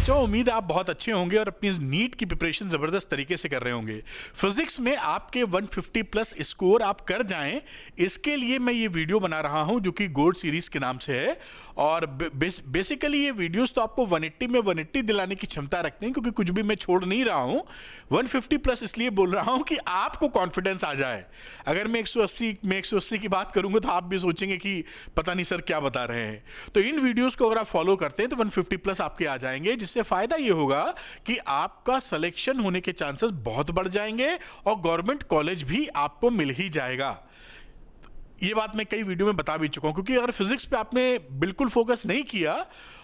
बच्चों, उम्मीद है आप बहुत अच्छे होंगे और अपनी नीट की प्रिपरेशन ज़बरदस्त तरीके से कर रहे होंगे। फिजिक्स में आपके 150 प्लस स्कोर आप कर जाएं, इसके लिए मैं ये वीडियो बना रहा हूं जो कि गोल्ड सीरीज के नाम से है। और बेसिकली ये वीडियोस तो आपको 180 में 180 दिलाने की क्षमता रखते हैं, क्योंकि कुछ भी मैं छोड़ नहीं रहा हूं। 150 प्लस इसलिए बोल रहा हूं कि आपको कॉन्फिडेंस आ जाए। अगर मैं 180 की बात करूंगा तो आप भी सोचेंगे कि पता नहीं सर क्या बता रहे हैं। तो इन वीडियोस को अगर आप फॉलो करते हैं तो 150 प्लस आपके आ जाएंगे, जिससे फायदा ये होगा कि आपका सिलेक्शन होने के चांसेस बहुत बढ़ जाएंगे और गवर्नमेंट कॉलेज भी आपको मिल ही जाएगा। ये बात मैं कई वीडियो में बता भी चुका हूं, क्योंकि अगर फिजिक्स पे आपने बिल्कुल फोकस नहीं किया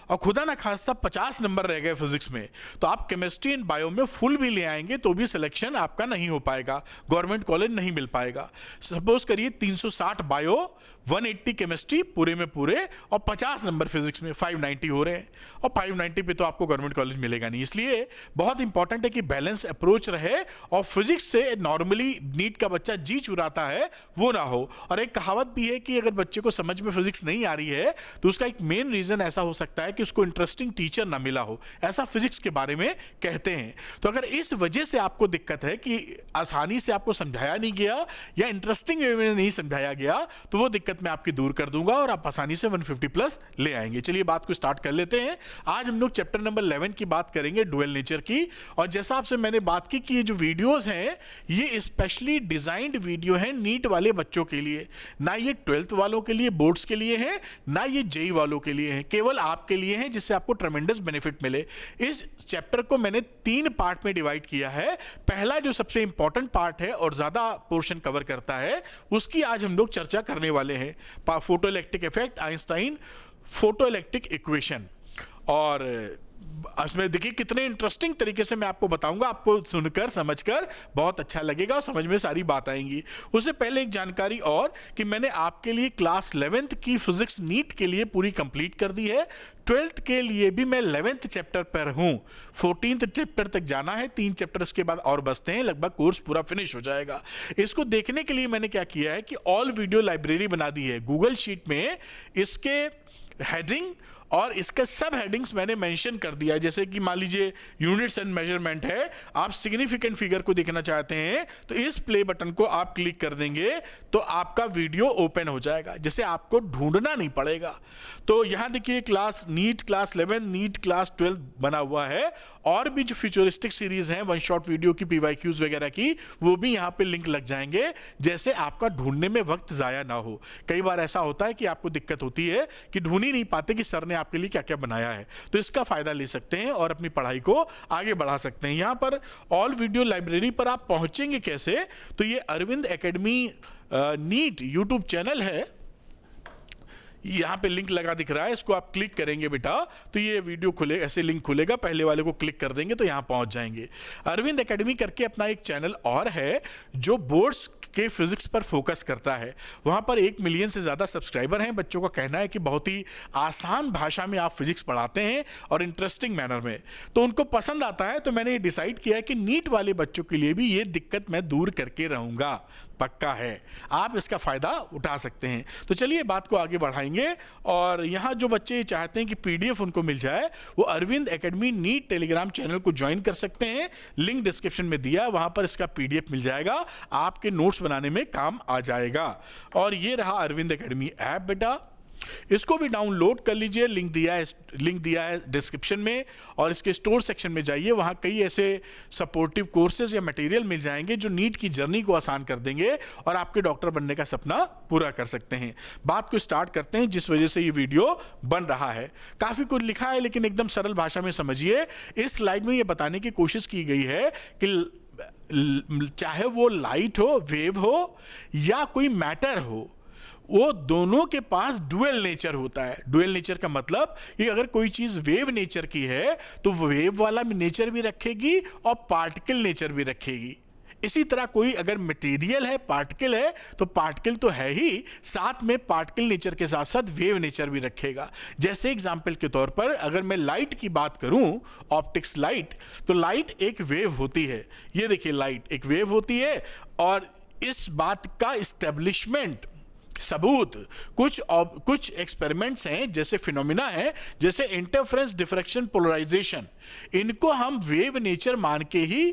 और खुदा ना खास्ता 50 नंबर रह गए फिजिक्स में, तो आप केमिस्ट्री एंड बायो में फुल भी ले आएंगे तो भी सिलेक्शन आपका नहीं हो पाएगा, गवर्नमेंट कॉलेज नहीं मिल पाएगा। सपोज करिए 360 बायो, 180 केमिस्ट्री पूरे में पूरे और 50 नंबर फिजिक्स में, 590 हो रहे हैं। और 590 पे तो आपको गवर्नमेंट कॉलेज मिलेगा नहीं। इसलिए बहुत इंपॉर्टेंट है कि बैलेंस अप्रोच रहे और फिजिक्स से नॉर्मली नीट का बच्चा जी चुराता है वो ना हो। और एक कहावत भी है कि अगर बच्चे को समझ में फिजिक्स नहीं आ रही है तो उसका एक मेन रीजन ऐसा हो सकता है कि उसको इंटरेस्टिंग टीचर ना मिला हो, ऐसा फिजिक्स के बारे में कहते हैं। तो अगर इस वजह से आपको दिक्कत है कि आसानी से आपको समझाया नहीं गया या इंटरेस्टिंग वे में नहीं समझाया गया, तो वो दिक्कत मैं आपकी दूर कर दूंगा और आप आसानी से 150 प्लस ले आएंगे। चलिए बात को स्टार्ट कर लेते हैं। आज हम लोग चैप्टर नंबर 11 की बात करेंगे, डुअल नेचर की। और जैसा आपसे मैंने बात की कि ये जो वीडियोस हैं ये स्पेशली डिजाइंड वीडियो है नीट वाले बच्चों के लिए, ना ये 12th वालों के लिए, बोर्ड्स के लिए है, ना ये जेई वालों के लिए है, केवल आपके लिए है, जिससे आपको ट्रेमेंडस बेनिफिट मिले। इस चैप्टर को मैंने 3 पार्ट में डिवाइड किया है। पहला जो सबसे इंपॉर्टेंट पार्ट है और ज्यादा पोर्शन कवर करता है, उसकी आज हम लोग चर्चा करने वाले हैं। Photoelectric effect, Einstein photoelectric equation. और इसमें देखिए कितने इंटरेस्टिंग तरीके से मैं आपको बताऊंगा, आपको सुनकर समझकर बहुत अच्छा लगेगा और समझ में सारी बात आएंगी। उससे पहले एक जानकारी और कि मैंने आपके लिए क्लास 11th की फिजिक्स नीट के लिए पूरी कंप्लीट कर दी है। 12th के लिए भी मैं 11th चैप्टर पर हूं, 14th चैप्टर तक जाना है, 3 चैप्टर्स के बाद और बचते हैं, लगभग कोर्स पूरा फिनिश हो जाएगा। इसको देखने के लिए मैंने क्या किया है कि ऑल वीडियो लाइब्रेरी बना दी है गूगल शीट में। इसके हेडिंग और इसके सब हेडिंग्स मैंने मेंशन कर दिया है। जैसे कि मान लीजिए यूनिट्स एंड मेजरमेंट है, आप सिग्निफिकेंट फिगर को देखना चाहते हैं तो इस प्ले बटन को आप क्लिक कर देंगे तो आपका वीडियो ओपन हो जाएगा, जिसे आपको ढूंढना नहीं पड़ेगा। तो यहां देखिए class NEET class 11, NEET class 12 बना हुआ है। और भी जो फ्यूचरिस्टिक सीरीज हैं, वन शॉट वीडियो की, पीवाईक्यूज वगैरह की, वो भी यहां पे लिंक लग जाएंगे, जैसे आपका ढूंढने में वक्त जाया ना हो। कई बार ऐसा होता है कि आपको दिक्कत होती है कि ढूंढ ही नहीं पाते कि सर ने आपके लिए क्या क्या बनाया है, तो इसका फायदा ले सकते हैं और अपनी पढ़ाई को आगे बढ़ा सकते हैं। यहां पर ऑल वीडियो लाइब्रेरी पर आप पहुंचेंगे कैसे, तो ये Arvind academy NEET YouTube channel है, यहां पे लिंक लगा दिख रहा है, इसको आप क्लिक करेंगे बेटा तो ये वीडियो खुले, ऐसे लिंक खुलेगा, पहले वाले को क्लिक कर देंगे तो यहां पहुंच जाएंगे। अरविंद एकेडमी करके अपना एक चैनल और है जो बोर्ड्स के फिजिक्स पर फोकस करता है। वहां पर 1 मिलियन से ज्यादा सब्सक्राइबर हैं। बच्चों का कहना है कि बहुत ही आसान भाषा में आप फिजिक्स पढ़ाते हैं और इंटरेस्टिंग मैनर में, तो उनको पसंद आता है। तो मैंने ये डिसाइड किया है कि नीट वाले बच्चों के लिए भी ये दिक्कत मैं दूर करके रहूंगा, पक्का है, आप इसका फायदा उठा सकते हैं। तो चलिए बात को आगे बढ़ाएंगे। और यहां जो बच्चे चाहते हैं कि पीडीएफ उनको मिल जाए, वो Arvind academy NEET Telegram channel को ज्वाइन कर सकते हैं, लिंक डिस्क्रिप्शन में दिया, वहां पर इसका पीडीएफ मिल जाएगा, आपके नोट्स बनाने में काम आ जाएगा। और ये रहा अरविंद एकेडमी ऐप बेटा, इसको भी डाउनलोड कर लीजिए, लिंक दिया है डिस्क्रिप्शन में। और इसके स्टोर सेक्शन में जाइए, वहां कई ऐसे सपोर्टिव कोर्सेज या मटेरियल मिल जाएंगे जो नीट की जर्नी को आसान कर देंगे और आपके डॉक्टर बनने का सपना पूरा कर सकते हैं। बात को स्टार्ट करते हैं, जिस वजह से ये वीडियो बन रहा है। काफी कुछ लिखा है लेकिन एकदम सरल भाषा में समझिए। इस स्लाइड में ये बताने की कोशिश की गई है कि चाहे वो लाइट हो, वेव हो या कोई मैटर हो, वो दोनों के पास डुअल नेचर होता है। डुअल नेचर का मतलब कि अगर कोई चीज वेव नेचर की है तो वेव वाला नेचर भी रखेगी और पार्टिकल नेचर भी रखेगी। इसी तरह कोई अगर मटेरियल है, पार्टिकल है, तो पार्टिकल तो है ही, साथ में पार्टिकल नेचर के साथ साथ वेव नेचर भी रखेगा। जैसे एग्जांपल के तौर पर अगर मैं लाइट की बात करूं, ऑप्टिक्स लाइट, तो लाइट एक वेव होती है। ये देखिए लाइट एक वेव होती है और इस बात का इस्टेब्लिशमेंट सबूत, कुछ एक्सपेरिमेंट्स हैं, जैसे फिनोमिना है, जैसे इंटरफेरेंस, डिफ्रैक्शन, पोलराइजेशन, इनको हम वेव नेचर मान के ही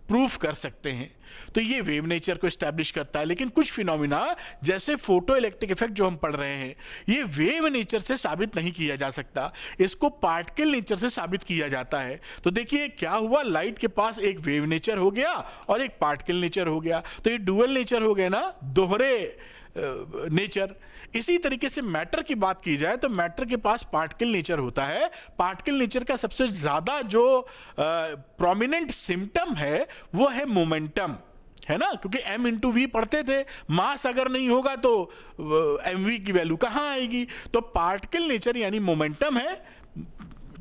प्रूफ कर सकते हैं। तो ये वेव नेचर को एस्टैब्लिश करता है। लेकिन कुछ फिनोमिना जैसे फोटो इलेक्ट्रिक इफेक्ट जो हम पढ़ रहे हैं, ये वेव नेचर से साबित नहीं किया जा सकता, इसको पार्टिकल नेचर से साबित किया जाता है। तो देखिए क्या हुआ, लाइट के पास एक वेव नेचर हो गया और एक पार्टिकल नेचर हो गया, तो ये डुअल नेचर हो गया ना, दोहरे नेचर। इसी तरीके से मैटर की बात की जाए तो मैटर के पास पार्टिकल नेचर होता है। पार्टिकल नेचर का सबसे ज्यादा जो प्रोमिनेंट सिम्टम है वो है मोमेंटम, है ना, क्योंकि m इंटू वी पढ़ते थे, मास अगर नहीं होगा तो mv की वैल्यू कहां आएगी। तो पार्टिकल नेचर यानी मोमेंटम है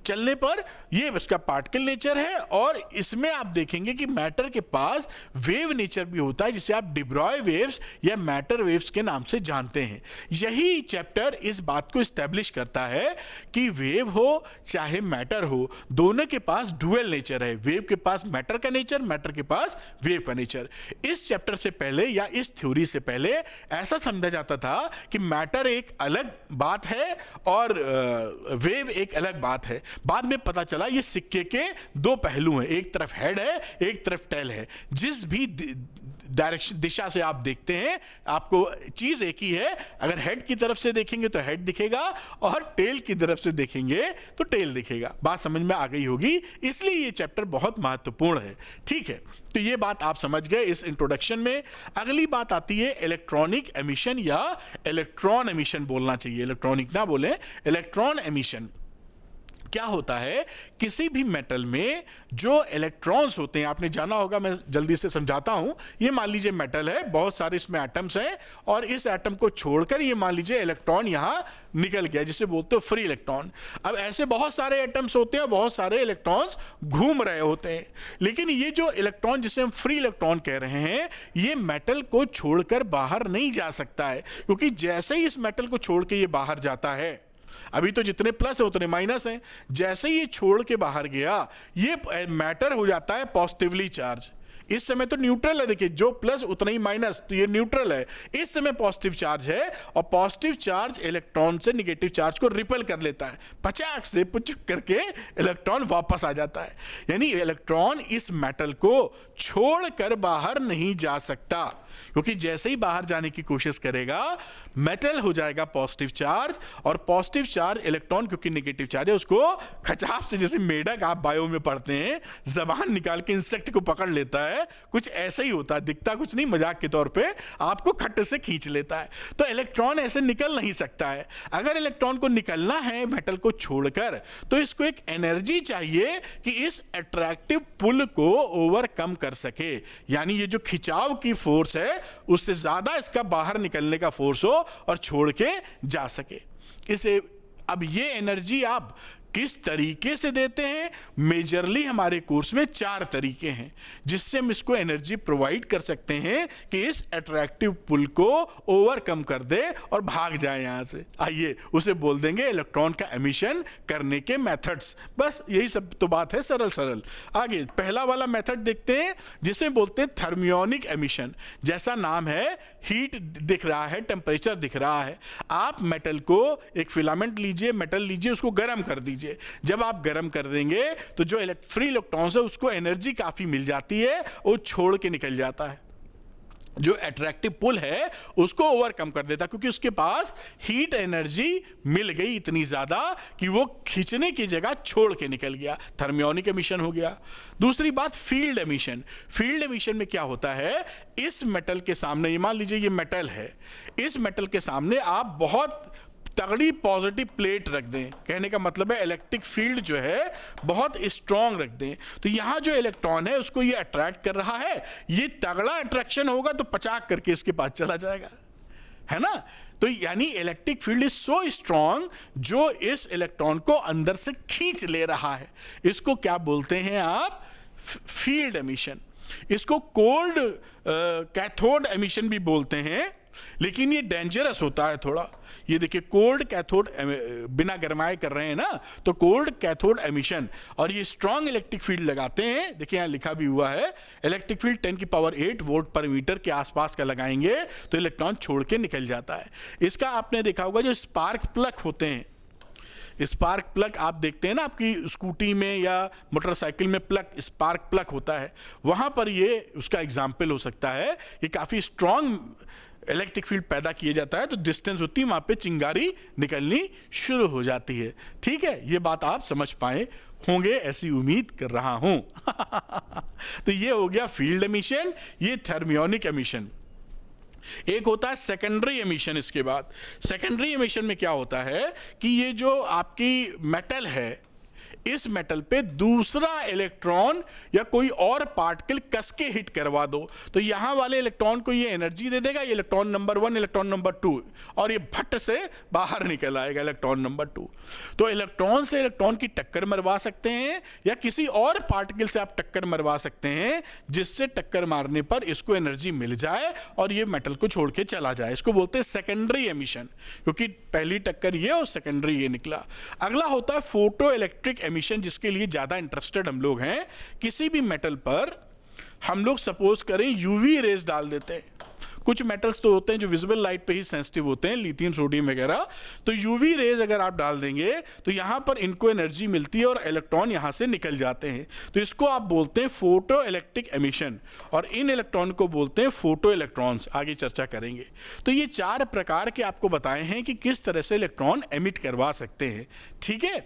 चलने पर, ये इसका पार्टिकल नेचर है। और इसमें आप देखेंगे कि मैटर के पास वेव नेचर भी होता है, जिसे आप डिब्रॉय वेव्स या मैटर वेव्स के नाम से जानते हैं। यही चैप्टर इस बात को एस्टैब्लिश करता है कि वेव हो चाहे मैटर हो, दोनों के पास डुअल नेचर है। वेव के पास मैटर का नेचर, मैटर के पास वेव का नेचर। इस चैप्टर से पहले या इस थ्योरी से पहले ऐसा समझा जाता था कि मैटर एक अलग बात है और वेव एक अलग बात है। बाद में पता चला ये सिक्के के दो पहलू हैं, एक तरफ हेड है, एक तरफ टेल है। जिस भी डायरेक्शन, दिशा से आप देखते हैं, आपको चीज एक ही है। अगर हेड की तरफ से देखेंगे तो हेड दिखेगा और टेल की तरफ से देखेंगे तो टेल दिखेगा। बात समझ में आ गई होगी, इसलिए ये चैप्टर बहुत महत्वपूर्ण है। ठीक है, तो ये बात आप समझ गए इस इंट्रोडक्शन में। अगली बात आती है इलेक्ट्रॉनिक एमिशन या इलेक्ट्रॉन एमिशन बोलना चाहिए, इलेक्ट्रॉनिक ना बोले, इलेक्ट्रॉन एमिशन। क्या होता है, किसी भी मेटल में जो इलेक्ट्रॉन्स होते हैं, आपने जाना होगा, मैं जल्दी से समझाता हूं। ये मान लीजिए मेटल है, बहुत सारे इसमें एटम्स हैं और इस एटम को छोड़कर ये मान लीजिए इलेक्ट्रॉन यहां निकल गया, जिसे बोलते हो फ्री इलेक्ट्रॉन। अब ऐसे बहुत सारे एटम्स होते हैं, बहुत सारे इलेक्ट्रॉन्स घूम रहे होते हैं, लेकिन ये जो इलेक्ट्रॉन जिसे हम फ्री इलेक्ट्रॉन कह रहे हैं, ये मेटल को छोड़कर बाहर नहीं जा सकता है, क्योंकि जैसे ही इस मेटल को छोड़ के ये बाहर जाता है, अभी तो जितने प्लस है उतने माइनस हैं, जैसे ही ये छोड़ के बाहर गया, ये मैटर हो जाता है पॉजिटिवली चार्ज। इस समय तो न्यूट्रल है, देखिए जो प्लस उतना ही माइनस, तो ये न्यूट्रल है। इस समय पॉजिटिव चार्ज है और पॉजिटिव चार्ज इलेक्ट्रॉन से नेगेटिव चार्ज को रिपेल कर लेता है, पचाक से पुचक करके इलेक्ट्रॉन वापस आ जाता है। यानी इलेक्ट्रॉन इस मेटल को छोड़कर बाहर नहीं जा सकता, क्योंकि जैसे ही बाहर जाने की कोशिश करेगा मेटल हो जाएगा पॉजिटिव चार्ज, और पॉजिटिव चार्ज इलेक्ट्रॉन क्योंकि नेगेटिव चार्ज है उसको खचाप से, जैसे मेढक आप बायो में पढ़ते हैं, जबान निकाल के इंसेक्ट को पकड़ लेता है, कुछ ऐसा ही होता है, दिखता कुछ नहीं, मजाक के तौर पे आपको खट्ट से खींच लेता है। तो इलेक्ट्रॉन ऐसे निकल नहीं सकता है। अगर इलेक्ट्रॉन को निकलना है मेटल को छोड़कर, तो इसको एक एनर्जी चाहिए कि इस अट्रैक्टिव पुल को ओवरकम कर सके, यानी ये जो खिंचाव की फोर्स है उससे ज्यादा इसका बाहर निकलने का फोर्स हो और छोड़ के जा सके इसे। अब ये एनर्जी आप किस तरीके से देते हैं, मेजरली हमारे कोर्स में 4 तरीके हैं जिससे हम इसको एनर्जी प्रोवाइड कर सकते हैं कि इस अट्रैक्टिव पुल को ओवरकम कर दे और भाग जाए यहां से। आइए उसे बोल देंगे इलेक्ट्रॉन का एमिशन करने के मेथड्स। बस यही सब तो बात है, सरल सरल। आगे पहला वाला मेथड देखते हैं जिसे बोलते हैं थर्मियोनिक एमिशन। जैसा नाम है, हीट दिख रहा है, टेम्परेचर दिख रहा है। आप मेटल को, एक फिलामेंट लीजिए, मेटल लीजिए, उसको गर्म कर दीजिए। जब आप गर्म कर देंगे तो जो फ्री इलेक्ट्रॉन्स है उसको एनर्जी काफी मिल जाती है, वो छोड़ के निकल जाता है, जो अट्रैक्टिव पुल है उसको ओवरकम कर देता, क्योंकि उसके पास हीट एनर्जी मिल गई इतनी ज्यादा कि वो खींचने की जगह छोड़ के निकल गया। थर्मियोनिक एमिशन हो गया। दूसरी बात फील्ड एमिशन। फील्ड एमिशन में क्या होता है, इस मेटल के सामने, ये मान लीजिए ये मेटल है, इस मेटल के सामने आप बहुत तगड़ी पॉजिटिव प्लेट रख दें, कहने का मतलब है इलेक्ट्रिक फील्ड जो है बहुत स्ट्रांग रख दें, तो यहां जो इलेक्ट्रॉन है उसको ये अट्रैक्ट कर रहा है, ये तगड़ा अट्रैक्शन होगा तो पचाक करके इसके पास चला जाएगा, है ना। तो यानी electric field is so strong जो इस इलेक्ट्रॉन को अंदर से खींच ले रहा है। इसको क्या बोलते हैं आप, फील्ड एमिशन। इसको कोल्ड कैथोड एमिशन भी बोलते हैं। लेकिन ये डेंजरस होता है थोड़ा। ये देखिए कोल्ड कैथोड, बिना गरमाए कर रहे हैं ना, तो कोल्ड कैथोड एमिशन, और ये स्ट्रॉन्ग इलेक्ट्रिक फील्ड लगाते हैं। देखिए यहाँ लिखा भी हुआ है, इलेक्ट्रिक फील्ड 10⁸ वोल्ट पर मीटर के आसपास का लगाएंगे तो इलेक्ट्रॉन छोड़ के निकल जाता है। इसका आपने देखा होगा जो स्पार्क प्लग होते हैं, स्पार्क प्लग आप देखते हैं ना आपकी स्कूटी में या मोटरसाइकिल में प्लग, स्पार्क प्लग होता है, वहां पर ये उसका एग्जाम्पल हो सकता है। ये काफी स्ट्रॉन्ग इलेक्ट्रिक फील्ड पैदा किया जाता है, तो डिस्टेंस होती है वहां पे चिंगारी निकलनी शुरू हो जाती है। ठीक है, ये बात आप समझ पाए होंगे ऐसी उम्मीद कर रहा हूं। तो ये हो गया फील्ड एमिशन, ये थर्मियोनिक एमिशन। एक होता है सेकेंडरी एमिशन। इसके बाद सेकेंडरी एमिशन में क्या होता है कि ये जो आपकी मेटल है, इस मेटल पे दूसरा इलेक्ट्रॉन या कोई और पार्टिकल कस के हिट करवा दो, तो यहां वाले इलेक्ट्रॉन को ये एनर्जी दे देगा, ये इलेक्ट्रॉन नंबर 1, इलेक्ट्रॉन नंबर 2, और ये भट्ट से बाहर निकल आएगा इलेक्ट्रॉन नंबर 2। तो इलेक्ट्रॉन से इलेक्ट्रॉन की टक्कर मरवा सकते हैं या किसी और पार्टिकल से आप टक्कर मरवा सकते हैं, जिससे टक्कर मारने पर इसको एनर्जी मिल जाए और ये मेटल को छोड़ के चला जाए। इसको बोलते हैं सेकेंडरी एमिशन, क्योंकि पहली टक्कर ये और सेकेंडरी ये निकला। अगला होता है फोटो इलेक्ट्रिक एमिशन, जिसके लिए ज्यादा इंटरेस्टेड हम लोग हैं। किसी भी मेटल पर हम लोग सपोज करें यूवी रेज डाल देते हैं। कुछ मेटल्स तो होते हैं जो विजिबल लाइट पे ही सेंसिटिव होते हैं, लिथियम, सोडियम वगैरह। तो यूवी रेज अगर आप डाल देंगे तो यहां पर इनको एनर्जी मिलती है और इलेक्ट्रॉन यहां से निकल जाते हैं। तो इसको आप बोलते हैं फोटो इलेक्ट्रिक एमिशन, और इन इलेक्ट्रॉन को बोलते हैं फोटो इलेक्ट्रॉन्स। आगे चर्चा करेंगे। तो ये 4 प्रकार के आपको बताए हैं कि किस तरह से इलेक्ट्रॉन एमिट करवा सकते हैं। ठीक है,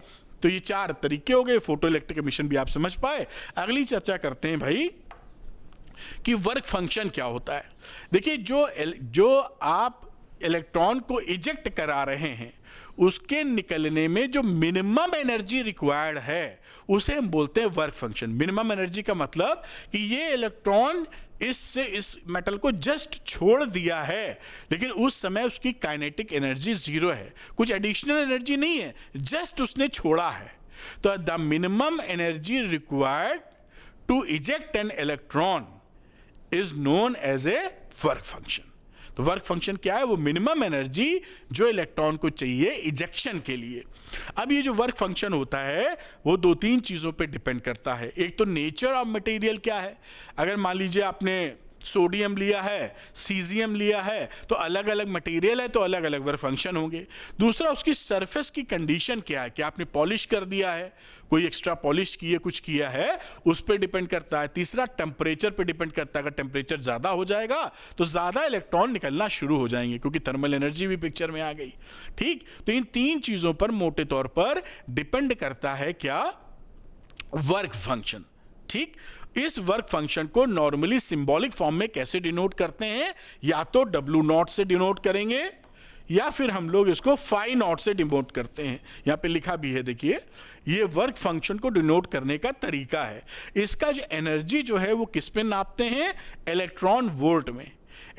तो ये 4 तरीके हो गए। फोटो इलेक्ट्रिक एमिशन भी आप समझ पाए। अगली चर्चा करते हैं भाई कि वर्क फंक्शन क्या होता है। देखिए जो आप इलेक्ट्रॉन को इजेक्ट करा रहे हैं, उसके निकलने में जो मिनिमम एनर्जी रिक्वायर्ड है उसे हम बोलते हैं वर्क फंक्शन। मिनिमम एनर्जी का मतलब कि ये इलेक्ट्रॉन इससे इस मेटल को जस्ट छोड़ दिया है, लेकिन उस समय उसकी काइनेटिक एनर्जी 0 है, कुछ एडिशनल एनर्जी नहीं है, जस्ट उसने छोड़ा है। तो the minimum energy required to eject an electron is known as a work function. तो वर्क फंक्शन क्या है? वो मिनिमम एनर्जी जो इलेक्ट्रॉन को चाहिए इजेक्शन के लिए। अब ये जो वर्क फंक्शन होता है वो 2-3 चीजों पे डिपेंड करता है। एक तो नेचर ऑफ मटेरियल क्या है। अगर मान लीजिए आपने सोडियम लिया है, सीजियम लिया है, तो अलग अलग मटेरियल है तो अलग अलग वर्क फंक्शन होंगे। दूसरा उसकी सरफेस की कंडीशन क्या है, कि आपने पॉलिश कर दिया है, कोई एक्स्ट्रा पॉलिश किए, कुछ किया है, उस पर डिपेंड करता है। तीसरा टेम्परेचर पे डिपेंड करता है। अगर टेम्परेचर ज्यादा हो जाएगा तो ज्यादा इलेक्ट्रॉन निकलना शुरू हो जाएंगे, क्योंकि थर्मल एनर्जी भी पिक्चर में आ गई। ठीक, तो इन 3 चीजों पर मोटे तौर पर डिपेंड करता है क्या? Work function. ठीक, इस वर्क फंक्शन को नॉर्मली सिंबॉलिक फॉर्म में कैसे डिनोट करते हैं? या तो W0 से डिनोट करेंगे या फिर हम लोग इसको फाई नॉट से डिनोट करते हैं। यहां पे लिखा भी है, देखिए, ये वर्क फंक्शन को डिनोट करने का तरीका है। इसका जो एनर्जी जो है वो किस में नापते हैं? इलेक्ट्रॉन वोल्ट में।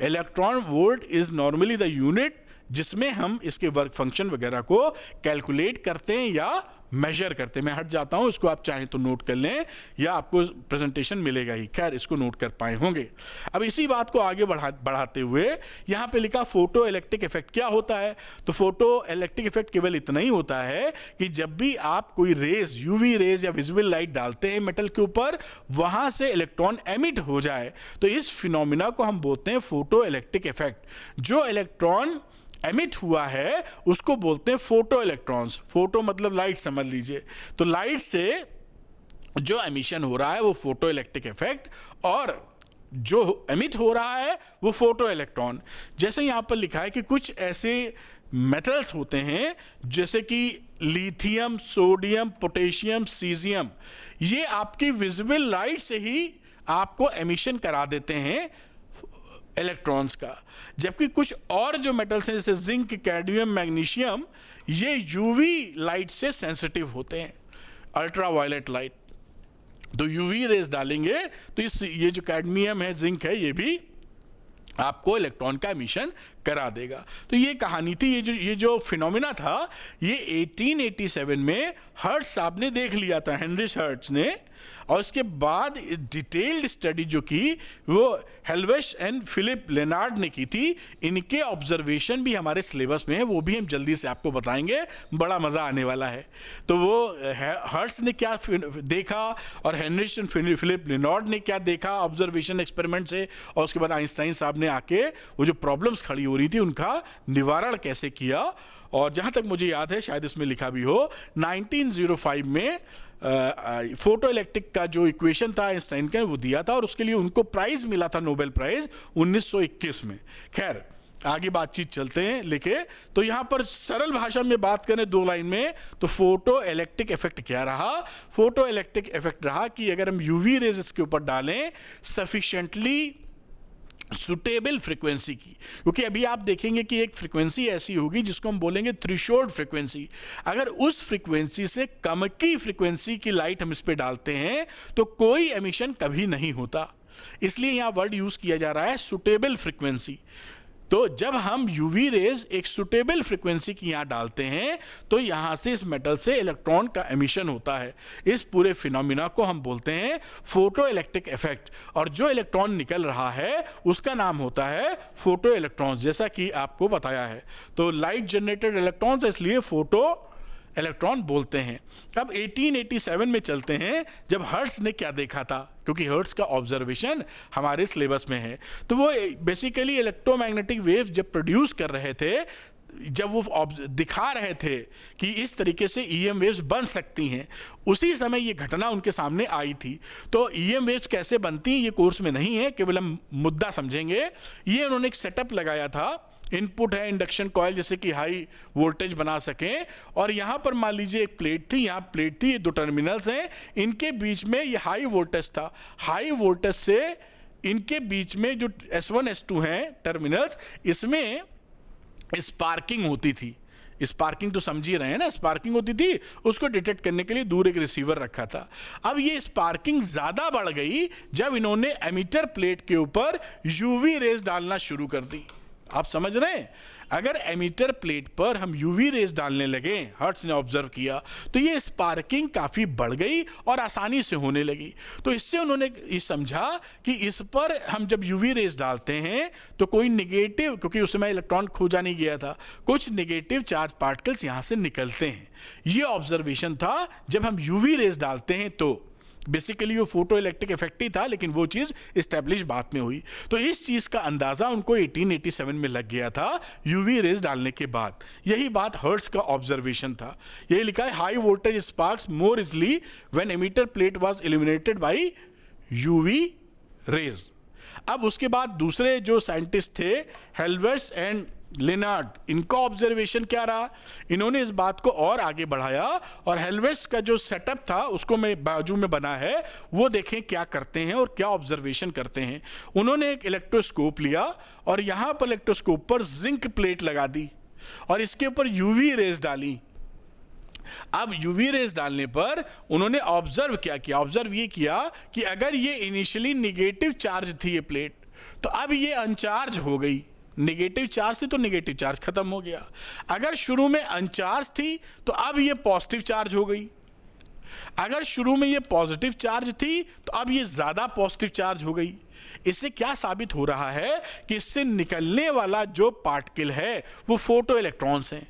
Electron volt is normally the unit जिसमें हम इसके वर्क फंक्शन वगैरह को कैलकुलेट करते हैं या मेजर करते हैं। मैं हट जाता हूं, इसको आप चाहें तो नोट कर लें या आपको प्रेजेंटेशन मिलेगा ही, खैर इसको नोट कर पाए होंगे। अब इसी बात को आगे बढ़ाते हुए यहां पे लिखा फोटो इलेक्ट्रिक इफेक्ट क्या होता है। तो फोटो इलेक्ट्रिक इफेक्ट केवल इतना ही होता है कि जब भी आप कोई रेज, यूवी रेज या विजिबल लाइट डालते हैं मेटल के ऊपर, वहां से इलेक्ट्रॉन एमिट हो जाए, तो इस फिनोमिना को हम बोलते हैं फोटो इलेक्ट्रिक इफेक्ट। जो इलेक्ट्रॉन एमिट हुआ है उसको बोलते हैं फोटो इलेक्ट्रॉन्स। फोटो मतलब लाइट समझ लीजिए। तो लाइट से जो एमिशन हो रहा है वो फोटो इलेक्ट्रिक इफेक्ट, और जो एमिट हो रहा है वो फोटो इलेक्ट्रॉन। जैसे यहां पर लिखा है कि कुछ ऐसे मेटल्स होते हैं जैसे कि लिथियम, सोडियम, पोटेशियम, सीजियम, ये आपकी विजिबल लाइट से ही आपको एमिशन करा देते हैं इलेक्ट्रॉन्स का। जबकि कुछ और जो मेटल्स हैं जैसे जिंक, कैडमियम, मैग्नीशियम, ये यूवी लाइट से सेंसिटिव होते हैं, अल्ट्रावायलेट लाइट। तो यूवी रेज डालेंगे तो ये जो कैडमियम है, जिंक है, ये भी आपको इलेक्ट्रॉन का एमिशन करा देगा। तो ये कहानी थी, ये जो फिनोमिना था ये 1887 में हर्ट्ज साहब ने देख लिया था, हेनरिच हर्ट्ज ने, और इसके बाद डिटेल्ड स्टडी जो की वो हेल्वेश एंड फिलिप लेनार्ड ने की थी। इनके ऑब्जर्वेशन भी हमारे सिलेबस में है, वो भी हम जल्दी से आपको बताएंगे, बड़ा मज़ा आने वाला है। तो वो हर्ट्ज ने क्या देखा और हेनरिच एंड फिलिप लेनार्ड ने क्या देखा ऑब्जर्वेशन एक्सपेरिमेंट से, और उसके बाद आइंस्टाइन साहब ने आके वो जो प्रॉब्लम्स खड़ी हो रही थी उनका निवारण कैसे किया। और जहाँ तक मुझे याद है, शायद इसमें लिखा भी हो, 1905 में फोटो इलेक्ट्रिक का जो इक्वेशन था आइंस्टाइन का, वो दिया था और उसके लिए उनको प्राइज मिला था, नोबेल प्राइज 1921 में। खैर आगे बातचीत चलते हैं लेके। तो यहां पर सरल भाषा में बात करें 2 लाइन में, तो फोटो इलेक्ट्रिक इफेक्ट क्या रहा? फोटो इलेक्ट्रिक इफेक्ट रहा कि अगर हम यूवी रेज इसके ऊपर डालें सफिशिएंटली सुटेबल फ्रीक्वेंसी की, क्योंकि अभी आप देखेंगे कि एक फ्रीक्वेंसी ऐसी होगी जिसको हम बोलेंगे थ्रेशोल्ड फ्रीक्वेंसी। अगर उस फ्रीक्वेंसी से कम की फ्रीक्वेंसी की लाइट हम इस पे डालते हैं तो कोई एमिशन कभी नहीं होता, इसलिए यहां वर्ड यूज किया जा रहा है सुटेबल फ्रीक्वेंसी। तो जब हम यूवी रेज एक सुटेबल फ्रीक्वेंसी की यहां डालते हैं तो यहां से इस मेटल से इलेक्ट्रॉन का एमिशन होता है। इस पूरे फिनोमिना को हम बोलते हैं फोटो इलेक्ट्रिक इफेक्ट, और जो इलेक्ट्रॉन निकल रहा है उसका नाम होता है फोटो इलेक्ट्रॉन्स, जैसा कि आपको बताया है। तो लाइट जनरेटेड इलेक्ट्रॉन्स, इसलिए फोटो इलेक्ट्रॉन बोलते हैं। अब 1887 में चलते हैं, जब हर्ट्ज ने क्या देखा था, क्योंकि हर्ट्ज का ऑब्जर्वेशन हमारे सिलेबस में है। तो वो बेसिकली इलेक्ट्रोमैग्नेटिक वेव जब प्रोड्यूस कर रहे थे, जब वो दिखा रहे थे कि इस तरीके से ईएम वेव्स बन सकती हैं, उसी समय ये घटना उनके सामने आई थी। तो ईएम वेव्स कैसे बनती हैं ये कोर्स में नहीं है, केवल हम मुद्दा समझेंगे। ये उन्होंने एक सेटअप लगाया था, इनपुट है इंडक्शन कॉइल, जैसे कि हाई वोल्टेज बना सकें, और यहां पर मान लीजिए एक प्लेट थी, यहां प्लेट थी, ये 2 टर्मिनल्स हैं, इनके बीच में ये हाई वोल्टेज था। हाई वोल्टेज से इनके बीच में जो S1 S2 हैं टर्मिनल्स, इसमें स्पार्किंग होती थी। स्पार्किंग तो समझ ही रहे हैं ना, स्पार्किंग होती थी, उसको डिटेक्ट करने के लिए दूर एक रिसीवर रखा था। अब ये स्पार्किंग ज्यादा बढ़ गई जब इन्होंने एमिटर प्लेट के ऊपर यूवी रेज डालना शुरू कर दी। आप समझ रहे हैं, अगर एमिटर प्लेट पर हम यूवी रेज डालने लगे, हर्ट्ज ने ऑब्जर्व किया, तो ये स्पार्किंग काफी बढ़ गई और आसानी से होने लगी। तो इससे उन्होंने ये समझा कि इस पर हम जब यूवी रेज डालते हैं तो कोई नेगेटिव, क्योंकि उस समय इलेक्ट्रॉन खोजा नहीं गया था, कुछ नेगेटिव चार्ज पार्टिकल्स यहां से निकलते हैं। ये ऑब्जर्वेशन था जब हम यूवी रेज डालते हैं। तो बेसिकली वो फोटो इलेक्ट्रिक इफेक्ट ही था, लेकिन वो चीज इस्टेब्लिश बाद में हुई। तो इस चीज का अंदाजा उनको 1887 में लग गया था यूवी रेज डालने के बाद। यही बात हर्ट्ज का ऑब्जर्वेशन था। यही लिखा है, high voltage sparks more easily when emitter plate was illuminated by UV rays. अब उसके बाद दूसरे जो साइंटिस्ट थे, हेल्वेस एंड लेनार्ड, इनका ऑब्जर्वेशन क्या रहा? इन्होंने इस बात को और आगे बढ़ाया, और हेल्वेस का जो सेटअप था उसको मैं बाजू में बना है, वो देखें क्या करते हैं और क्या ऑब्जर्वेशन करते हैं। उन्होंने एक इलेक्ट्रोस्कोप लिया और यहां पर इलेक्ट्रोस्कोप पर जिंक प्लेट लगा दी और इसके ऊपर यूवी रेज डाली। अब यूवी रेज डालने पर उन्होंने ऑब्जर्व क्या किया? ऑब्जर्व ये किया कि अगर ये इनिशियली निगेटिव चार्ज थी ये प्लेट, तो अब ये अनचार्ज हो गई। नेगेटिव चार्ज थी तो नेगेटिव चार्ज खत्म हो गया। अगर शुरू में अनचार्ज थी तो अब ये पॉजिटिव चार्ज हो गई। अगर शुरू में ये पॉजिटिव चार्ज थी तो अब ये ज्यादा पॉजिटिव चार्ज हो गई। इससे क्या साबित हो रहा है कि इससे निकलने वाला जो पार्टिकल है वो फोटो इलेक्ट्रॉन्स हैं,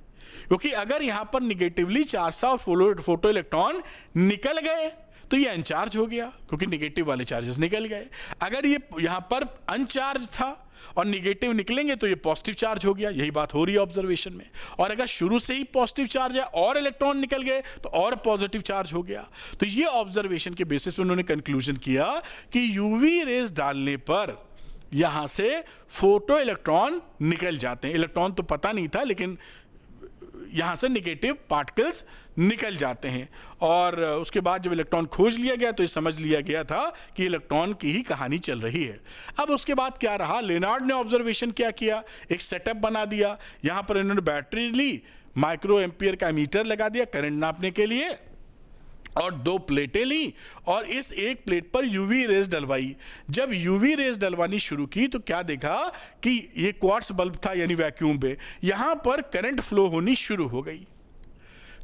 क्योंकि अगर यहां पर निगेटिवली चार्ज था और फोटो इलेक्ट्रॉन निकल गए तो ये अनचार्ज हो गया, क्योंकि निगेटिव वाले चार्जेस निकल गए। अगर ये यहां पर अनचार्ज था और निगेटिव निकलेंगे तो ये पॉजिटिव चार्ज हो गया। यही बात हो रही है ऑब्जर्वेशन में। और अगर शुरू से ही पॉजिटिव चार्ज है और इलेक्ट्रॉन निकल गए तो और पॉजिटिव चार्ज हो गया। तो ये ऑब्जर्वेशन के बेसिस पे उन्होंने कंक्लूजन किया कि यूवी रेज डालने पर यहां से फोटो इलेक्ट्रॉन निकल जाते हैं। इलेक्ट्रॉन तो पता नहीं था, लेकिन यहां से नेगेटिव पार्टिकल्स निकल जाते हैं। और उसके बाद जब इलेक्ट्रॉन खोज लिया गया तो ये समझ लिया गया था कि इलेक्ट्रॉन की ही कहानी चल रही है। अब उसके बाद क्या रहा? लेनार्ड ने ऑब्जर्वेशन क्या किया? एक सेटअप बना दिया। यहां पर इन्होंने बैटरी ली, माइक्रो एम्पियर का मीटर लगा दिया करंट नापने के लिए, और 2 प्लेटें ली और इस एक प्लेट पर यूवी रेज डलवाई। जब यूवी रेज डलवानी शुरू की तो क्या देखा कि ये क्वार्ट्ज बल्ब था यानी वैक्यूम पे, यहां पर करंट फ्लो होनी शुरू हो गई,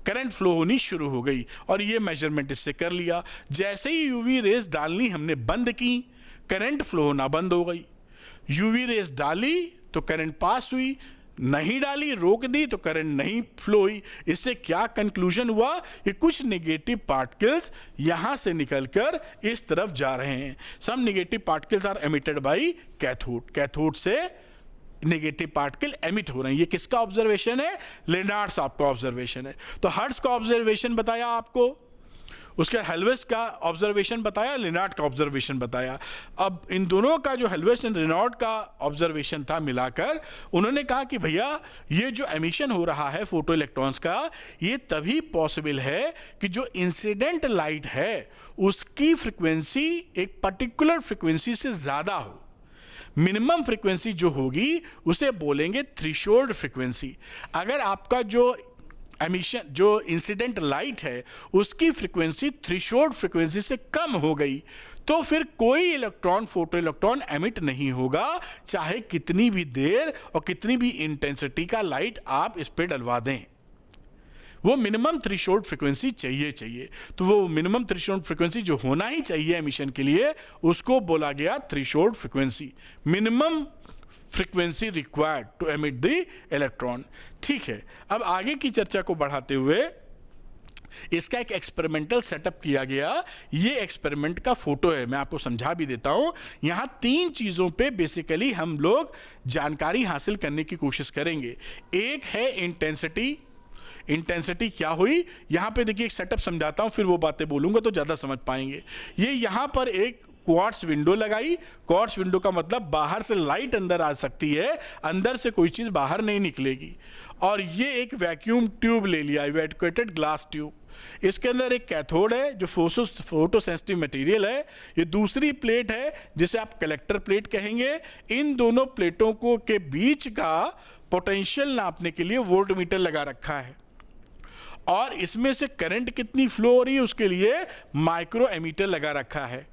करंट फ्लो होनी शुरू हो गई और ये मेजरमेंट इससे कर लिया। जैसे ही यूवी रेज डालनी हमने बंद की, करंट फ्लो होना बंद हो गई। यूवी रेज डाली तो करंट पास हुई, नहीं डाली रोक दी तो करंट नहीं फ्लो हुई। इससे क्या कंक्लूजन हुआ कि कुछ नेगेटिव पार्टिकल्स यहां से निकलकर इस तरफ जा रहे हैं। Some negative particles are emitted by cathode, cathode से नेगेटिव पार्टिकल एमिट हो रहे हैं। ये किसका ऑब्जर्वेशन है? लेनार्ड साहब का ऑब्जर्वेशन है। तो हर्ट्ज का ऑब्जर्वेशन बताया आपको, उसके हेल्वेस का ऑब्जर्वेशन बताया, लेनार्ड का ऑब्जर्वेशन बताया। अब इन दोनों का जो हेल्वेस एंड लेनार्ड का ऑब्जर्वेशन था मिलाकर, उन्होंने कहा कि भैया ये जो एमिशन हो रहा है फोटो इलेक्ट्रॉन्स का, ये तभी पॉसिबल है कि जो इंसिडेंट लाइट है उसकी फ्रिक्वेंसी एक पर्टिकुलर फ्रिक्वेंसी से ज्यादा हो। मिनिमम फ्रीक्वेंसी जो होगी उसे बोलेंगे थ्रेशोल्ड फ्रीक्वेंसी। अगर आपका जो एमिशन, जो इंसिडेंट लाइट है उसकी फ्रीक्वेंसी थ्रेशोल्ड फ्रीक्वेंसी से कम हो गई तो फिर कोई इलेक्ट्रॉन, फोटो इलेक्ट्रॉन एमिट नहीं होगा, चाहे कितनी भी देर और कितनी भी इंटेंसिटी का लाइट आप इस पे डलवा दें। वो मिनिमम थ्रेशोल्ड फ्रीक्वेंसी चाहिए। तो वो मिनिमम थ्रेशोल्ड फ्रीक्वेंसी जो होना ही चाहिए एमिशन के लिए, उसको बोला गया threshold frequency, minimum frequency required to emit the electron. ठीक है, अब आगे की चर्चा को बढ़ाते हुए इसका एक एक्सपेरिमेंटल सेटअप किया गया। ये एक्सपेरिमेंट का फोटो है, मैं आपको समझा भी देता हूं। यहां 3 चीजों पे बेसिकली हम लोग जानकारी हासिल करने की कोशिश करेंगे। एक है इंटेंसिटी। इंटेंसिटी क्या हुई, यहां पे देखिए एक सेटअप समझाता हूं, फिर वो बातें बोलूंगा तो ज्यादा समझ पाएंगे। ये यहां पर एक क्वार्ट्ज विंडो लगाई। क्वार्ट्ज विंडो का मतलब बाहर से लाइट अंदर आ सकती है, अंदर से कोई चीज बाहर नहीं निकलेगी। और ये एक वैक्यूम ट्यूब ले लिया, इवैक्यूएटेड ग्लास ट्यूब। इसके अंदर एक कैथोड है जो फोटो सेंसिटिव मटेरियल है। ये दूसरी प्लेट है जिसे आप कलेक्टर प्लेट कहेंगे। इन दोनों प्लेटों को के बीच का पोटेंशियल नापने के लिए वोल्टमीटर लगा रखा है और इसमें से करंट कितनी फ्लो हो रही है उसके लिए माइक्रो एमीटर लगा रखा है।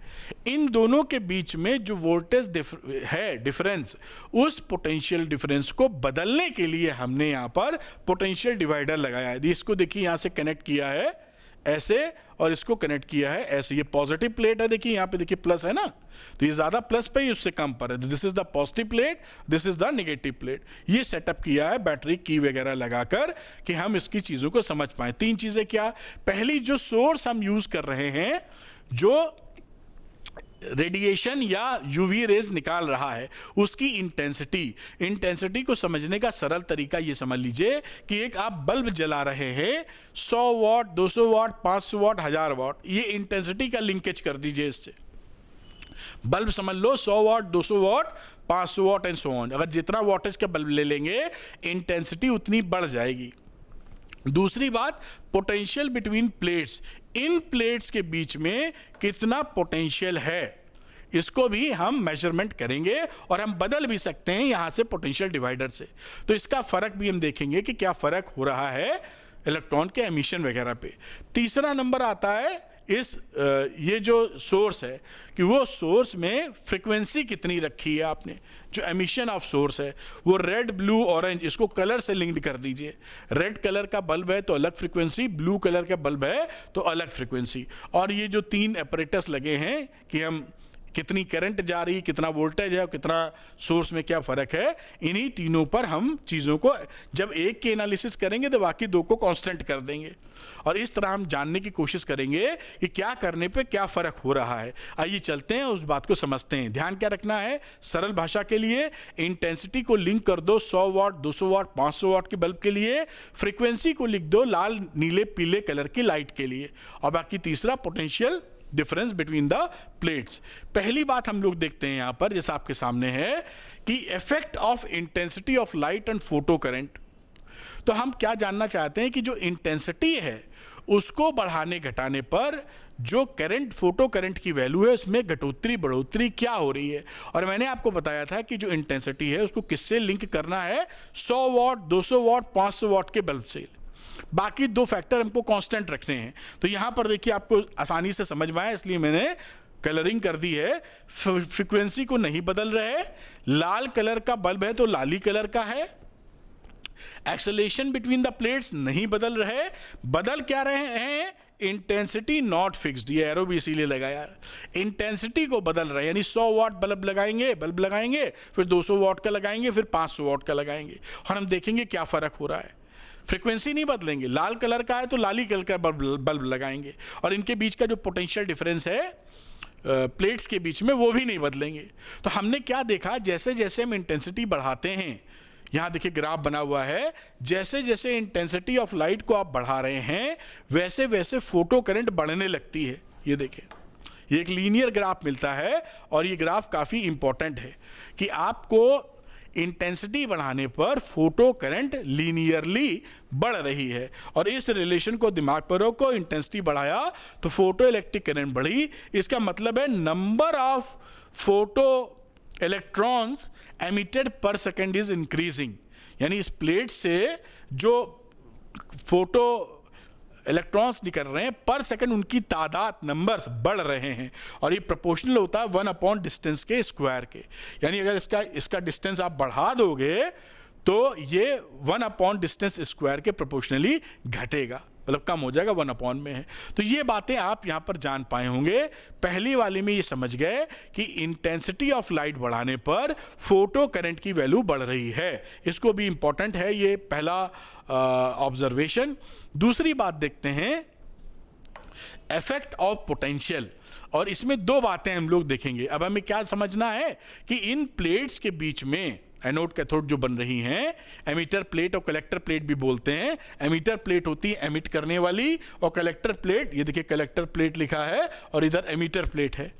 इन दोनों के बीच में जो वोल्टेज है डिफरेंस, उस पोटेंशियल डिफरेंस को बदलने के लिए हमने यहां पर पोटेंशियल डिवाइडर लगाया है। इसको देखिए यहां से कनेक्ट किया है ऐसे और इसको कनेक्ट किया है ऐसे। ये पॉजिटिव प्लेट है, देखिए यहां पे देखिए प्लस है ना, तो ये ज्यादा प्लस पे ही उससे कम पर है। This is the positive plate, this is the negative plate. ये सेटअप किया है बैटरी की वगैरह लगाकर कि हम इसकी चीजों को समझ पाए। 3 चीजें क्या, पहली जो सोर्स हम यूज कर रहे हैं, जो रेडिएशन या यूवी रेज निकाल रहा है, उसकी इंटेंसिटी को समझने का सरल तरीका ये समझ लीजिए कि एक आप बल्ब जला रहे हैं, 100 वाट, 200 वाट, 500 वाट, 1000 वाट, ये इंटेंसिटी का लिंकेज कर दीजिए इससे। बल्ब समझ लो 100 वाट, 200 वाट, 500 वाट एंड सो ऑन। अगर जितना वोल्टेज का बल्ब ले लेंगे इंटेंसिटी उतनी बढ़ जाएगी। दूसरी बात, पोटेंशियल बिटवीन प्लेट्स, इन प्लेट्स के बीच में कितना पोटेंशियल है, इसको भी हम मेजरमेंट करेंगे और हम बदल भी सकते हैं यहां से पोटेंशियल डिवाइडर से। तो इसका फर्क भी हम देखेंगे कि क्या फर्क हो रहा है इलेक्ट्रॉन के एमिशन वगैरह पे। तीसरा नंबर आता है ये जो सोर्स है कि वो सोर्स में फ्रीक्वेंसी कितनी रखी है आपने, जो एमिशन ऑफ सोर्स है वो रेड, ब्लू, ऑरेंज, इसको कलर से लिंक्ड कर दीजिए। रेड कलर का बल्ब है तो अलग फ्रीक्वेंसी, ब्लू कलर का बल्ब है तो अलग फ्रीक्वेंसी। और ये जो 3 एपरेटस लगे हैं कि हम कितनी करंट जा रही, कितना वोल्टेज है और कितना सोर्स में क्या फर्क है, इन्हीं तीनों पर हम चीज़ों को जब एक के एनालिसिस करेंगे तो बाकी 2 को कांस्टेंट कर देंगे और इस तरह हम जानने की कोशिश करेंगे कि क्या करने पे क्या फर्क हो रहा है। आइए चलते हैं उस बात को समझते हैं। ध्यान क्या रखना है, सरल भाषा के लिए इंटेंसिटी को लिंक कर दो 100 वाट, 200 वाट, 500 वाट के बल्ब के लिए, फ्रीक्वेंसी को लिख दो लाल, नीले, पीले कलर की लाइट के लिए, और बाकी तीसरा potential difference between the plates. पहली बात हम लोग देखते हैं यहां पर, जैसा आपके सामने है कि effect of intensity of light and photo current. तो हम क्या जानना चाहते हैं कि जो इंटेंसिटी है उसको बढ़ाने घटाने पर जो करंट, फोटो करंट की वैल्यू है उसमें घटोतरी बढ़ोतरी क्या हो रही है। और मैंने आपको बताया था कि जो इंटेंसिटी है उसको किससे लिंक करना है, 100 वाट, 200 वाट, 500 वाट के बल्ब से। बाकी दो फैक्टर हमको कांस्टेंट रखने हैं। तो यहां पर देखिए आपको आसानी से समझ में आए इसलिए मैंने कलरिंग कर दी है। फ्रीक्वेंसी को नहीं बदल रहे, लाल कलर का बल्ब है तो लाली कलर का है। एक्सेलरेशन बिटवीन द प्लेट्स नहीं बदल रहे, बदल क्या रहे हैं, इंटेंसिटी नॉट फिक्स्ड, ये एरो भी इसीलिए लगाया, इंटेंसिटी को बदल रहे हैं, यानी 100 वाट बल्ब लगाएंगे, फिर 200 वाट का लगाएंगे, फिर 500 वाट का लगाएंगे, और हम देखेंगे क्या फर्क हो रहा है। फ्रीक्वेंसी नहीं बदलेंगे, लाल कलर का है तो लाली कलर का बल्ब लगाएंगे, और इनके बीच का जो पोटेंशियल डिफरेंस है प्लेट्स के बीच में वो भी नहीं बदलेंगे। तो हमने क्या देखा, जैसे जैसे हम इंटेंसिटी बढ़ाते हैं, यहां देखिए ग्राफ बना हुआ है, जैसे जैसे इंटेंसिटी ऑफ लाइट को आप बढ़ा रहे हैं वैसे वैसे फोटो करंट बढ़ने लगती है। ये देखें, ये एक लीनियर ग्राफ मिलता है, और ये ग्राफ काफी इंपॉर्टेंट है कि आपको इंटेंसिटी बढ़ाने पर फोटो करंट लीनियरली बढ़ रही है, और इस रिलेशन को दिमाग पर रखो, इंटेंसिटी बढ़ाया तो फोटो इलेक्ट्रिक करंट बढ़ी। इसका मतलब है number of photo electrons emitted पर सेकेंड इज इंक्रीजिंग, यानी इस प्लेट से जो फोटो इलेक्ट्रॉन्स निकल रहे हैं पर सेकंड उनकी तादाद नंबर्स बढ़ रहे हैं, और ये प्रोपोर्शनल होता है 1 डिस्टेंस के स्क्वायर के। यानी अगर इसका डिस्टेंस आप बढ़ा दोगे तो ये 1 डिस्टेंस स्क्वायर के प्रोपोर्शनली घटेगा, मतलब कम हो जाएगा, 1 में है। तो ये बातें आप यहां पर जान पाए होंगे। पहली वाली में ये समझ गए कि इंटेंसिटी ऑफ लाइट बढ़ाने पर फोटो करंट की वैल्यू बढ़ रही है, इसको भी इंपॉर्टेंट है, ये पहला ऑब्जर्वेशन। दूसरी बात देखते हैं, इफेक्ट ऑफ पोटेंशियल, और इसमें दो बातें हम लोग देखेंगे। अब हमें क्या समझना है कि इन प्लेट्स के बीच में एनोड कैथोड जो बन रही हैं, एमिटर प्लेट और कलेक्टर प्लेट भी बोलते हैं। एमिटर प्लेट होती है एमिट करने वाली, और कलेक्टर प्लेट, ये देखिए कलेक्टर प्लेट लिखा है और इधर एमिटर प्लेट है।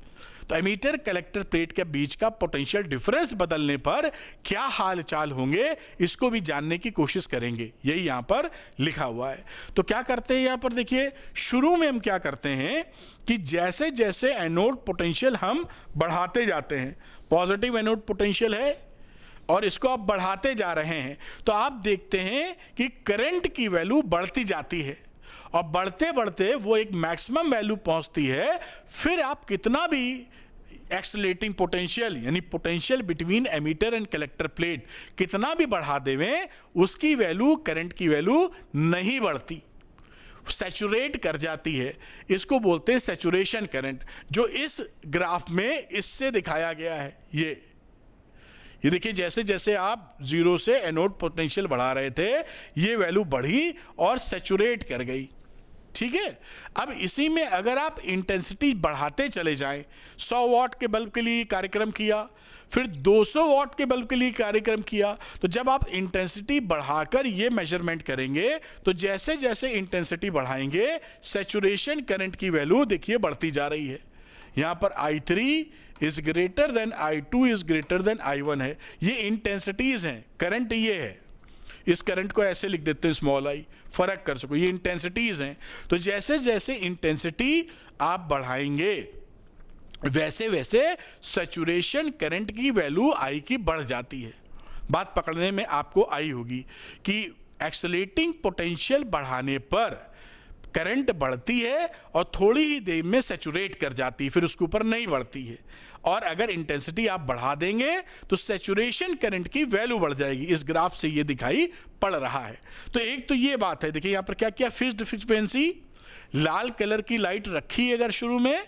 तो एमिटर कलेक्टर प्लेट के बीच का पोटेंशियल डिफरेंस बदलने पर क्या हाल चाल होंगे, इसको भी जानने की कोशिश करेंगे, यही यहां पर लिखा हुआ है। तो क्या करते हैं यहां पर देखिए, शुरू में हम क्या करते हैं कि जैसे जैसे एनोड पोटेंशियल हम बढ़ाते जाते हैं, पॉजिटिव एनोड पोटेंशियल है और इसको आप बढ़ाते जा रहे हैं, तो आप देखते हैं कि करंट की वैल्यू बढ़ती जाती है, और बढ़ते बढ़ते वो एक मैक्सिमम वैल्यू पहुंचती है। फिर आप कितना भी एक्सेलरेटिंग पोटेंशियल, यानी potential between emitter and collector plate कितना भी बढ़ा देवें, उसकी वैल्यू, करंट की वैल्यू नहीं बढ़ती, सैचुरेट कर जाती है। इसको बोलते हैं सैचुरेशन करंट, जो इस ग्राफ में इससे दिखाया गया है। ये देखिए, जैसे जैसे आप जीरो से एनोड पोटेंशियल बढ़ा रहे थे, ये वैल्यू बढ़ी और सैचुरेट कर गई, ठीक है। अब इसी में अगर आप इंटेंसिटी बढ़ाते चले जाएं, 100 वाट के बल्ब के लिए कार्यक्रम किया, फिर 200 वाट के बल्ब के लिए कार्यक्रम किया, तो जब आप इंटेंसिटी बढ़ाकर ये मेजरमेंट करेंगे, तो जैसे जैसे इंटेंसिटी बढ़ाएंगे, सैचुरेशन करंट की वैल्यू देखिए बढ़ती जा रही है। यहां पर I3 is greater than I2 is greater than I1 है। ये इंटेंसिटीज हैं, करंट ये है, इस करंट को ऐसे लिख देते हैं स्मॉल आई, फर्क कर सको, ये इंटेंसिटीज हैं। तो जैसे जैसे इंटेंसिटी आप बढ़ाएंगे वैसे वैसे सैचुरेशन करंट की वैल्यू I की बढ़ जाती है। बात पकड़ने में आपको आई होगी कि एक्सेलरेटिंग पोटेंशियल बढ़ाने पर करंट बढ़ती है और थोड़ी ही देर में सैचुरेट कर जाती है, फिर उसके ऊपर नहीं बढ़ती है। और अगर इंटेंसिटी आप बढ़ा देंगे तो सैचुरेशन करंट की वैल्यू बढ़ जाएगी। इस ग्राफ से ये दिखाई पड़ रहा है। तो एक तो ये बात है, देखिए यहां पर क्या किया, फिक्स्ड फ्रीक्वेंसी, लाल कलर की लाइट रखी अगर शुरू में,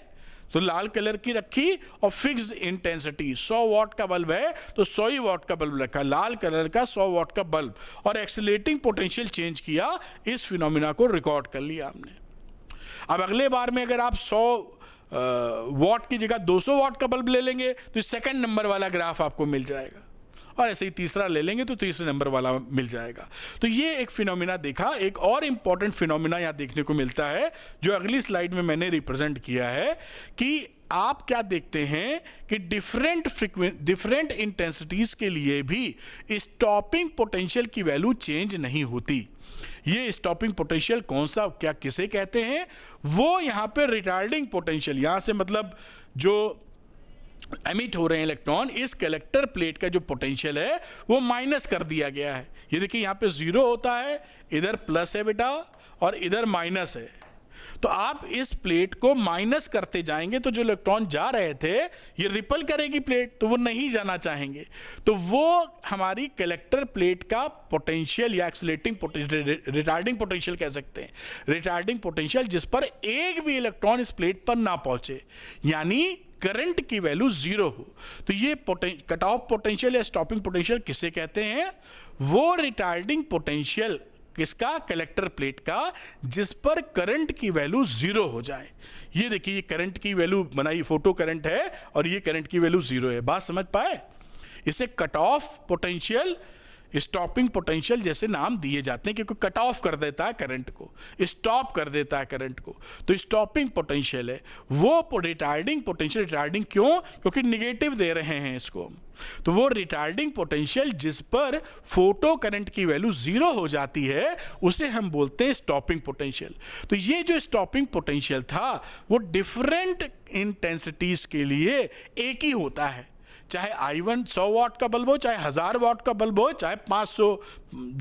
तो लाल कलर की रखी, और फिक्स्ड इंटेंसिटी, 100 वाट का बल्ब है तो 100 ही वाट का बल्ब रखा, लाल कलर का 100 वाट का बल्ब, और एक्सेलरेटिंग पोटेंशियल चेंज किया, इस फिनोमिना को रिकॉर्ड कर लिया हमने। अब अगले बार में अगर आप 100 वाट की जगह 200 वाट का बल्ब ले लेंगे तो सेकंड नंबर वाला ग्राफ आपको मिल जाएगा, और ऐसे ही तीसरा ले लेंगे तो तीसरे नंबर वाला मिल जाएगा। तो ये एक फिनोमिना देखा। एक और इंपॉर्टेंट फिनोमिना यहां देखने को मिलता है, जो अगली स्लाइड में मैंने रिप्रेजेंट किया है, कि आप क्या देखते हैं कि डिफरेंट इंटेंसिटीज के लिए भी स्टॉपिंग पोटेंशियल की वैल्यू चेंज नहीं होती। ये स्टॉपिंग पोटेंशियल कौन सा, क्या किसे कहते हैं, वो यहां पे रिटार्डिंग पोटेंशियल, यहां से मतलब जो एमिट हो रहे हैं इलेक्ट्रॉन, इस कलेक्टर प्लेट का जो पोटेंशियल है वो माइनस कर दिया गया है। ये देखिए यहाँ पे जीरो होता है, इधर प्लस है बेटा और इधर माइनस है। तो आप इस प्लेट को माइनस करते जाएंगे तो जो इलेक्ट्रॉन जा रहे थे ये रिपल करेगी प्लेट, तो वो नहीं जाना चाहेंगे। तो वो हमारी कलेक्टर प्लेट का पोटेंशियल या एक्सीलरेटिंग रिटार्डिंग पोटेंशियल कह सकते हैं, रिटार्डिंग पोटेंशियल, जिस पर एक भी इलेक्ट्रॉन इस प्लेट पर ना पहुंचे, यानी करंट की वैल्यू जीरो हो। तो ये कट ऑफ पोटेंशियल या स्टॉपिंग पोटेंशियल किसे कहते हैं? वो रिटार्डिंग पोटेंशियल किसका? कलेक्टर प्लेट का, जिस पर करंट की वैल्यू जीरो हो जाए। ये देखिए ये करंट की वैल्यू बनाई, फोटो करंट है और ये करंट की वैल्यू जीरो है। बात समझ पाए? इसे cut off potential, stopping potential जैसे नाम दिए जाते हैं, क्योंकि कट ऑफ कर देता है करंट को, स्टॉप कर देता है करंट को। तो स्टॉपिंग पोटेंशियल है वो रिटार्डिंग पोटेंशियल। रिटार्डिंग क्यों? क्योंकि निगेटिव दे रहे हैं इसको। तो वो रिटार्डिंग पोटेंशियल जिस पर फोटो करंट की वैल्यू जीरो हो जाती है उसे हम बोलते हैं स्टॉपिंग पोटेंशियल। तो ये जो स्टॉपिंग पोटेंशियल था वो डिफरेंट इंटेंसिटीज के लिए एक ही होता है, चाहे I1 100 वाट का बल्ब हो, चाहे 1000 वाट का बल्ब हो, चाहे 500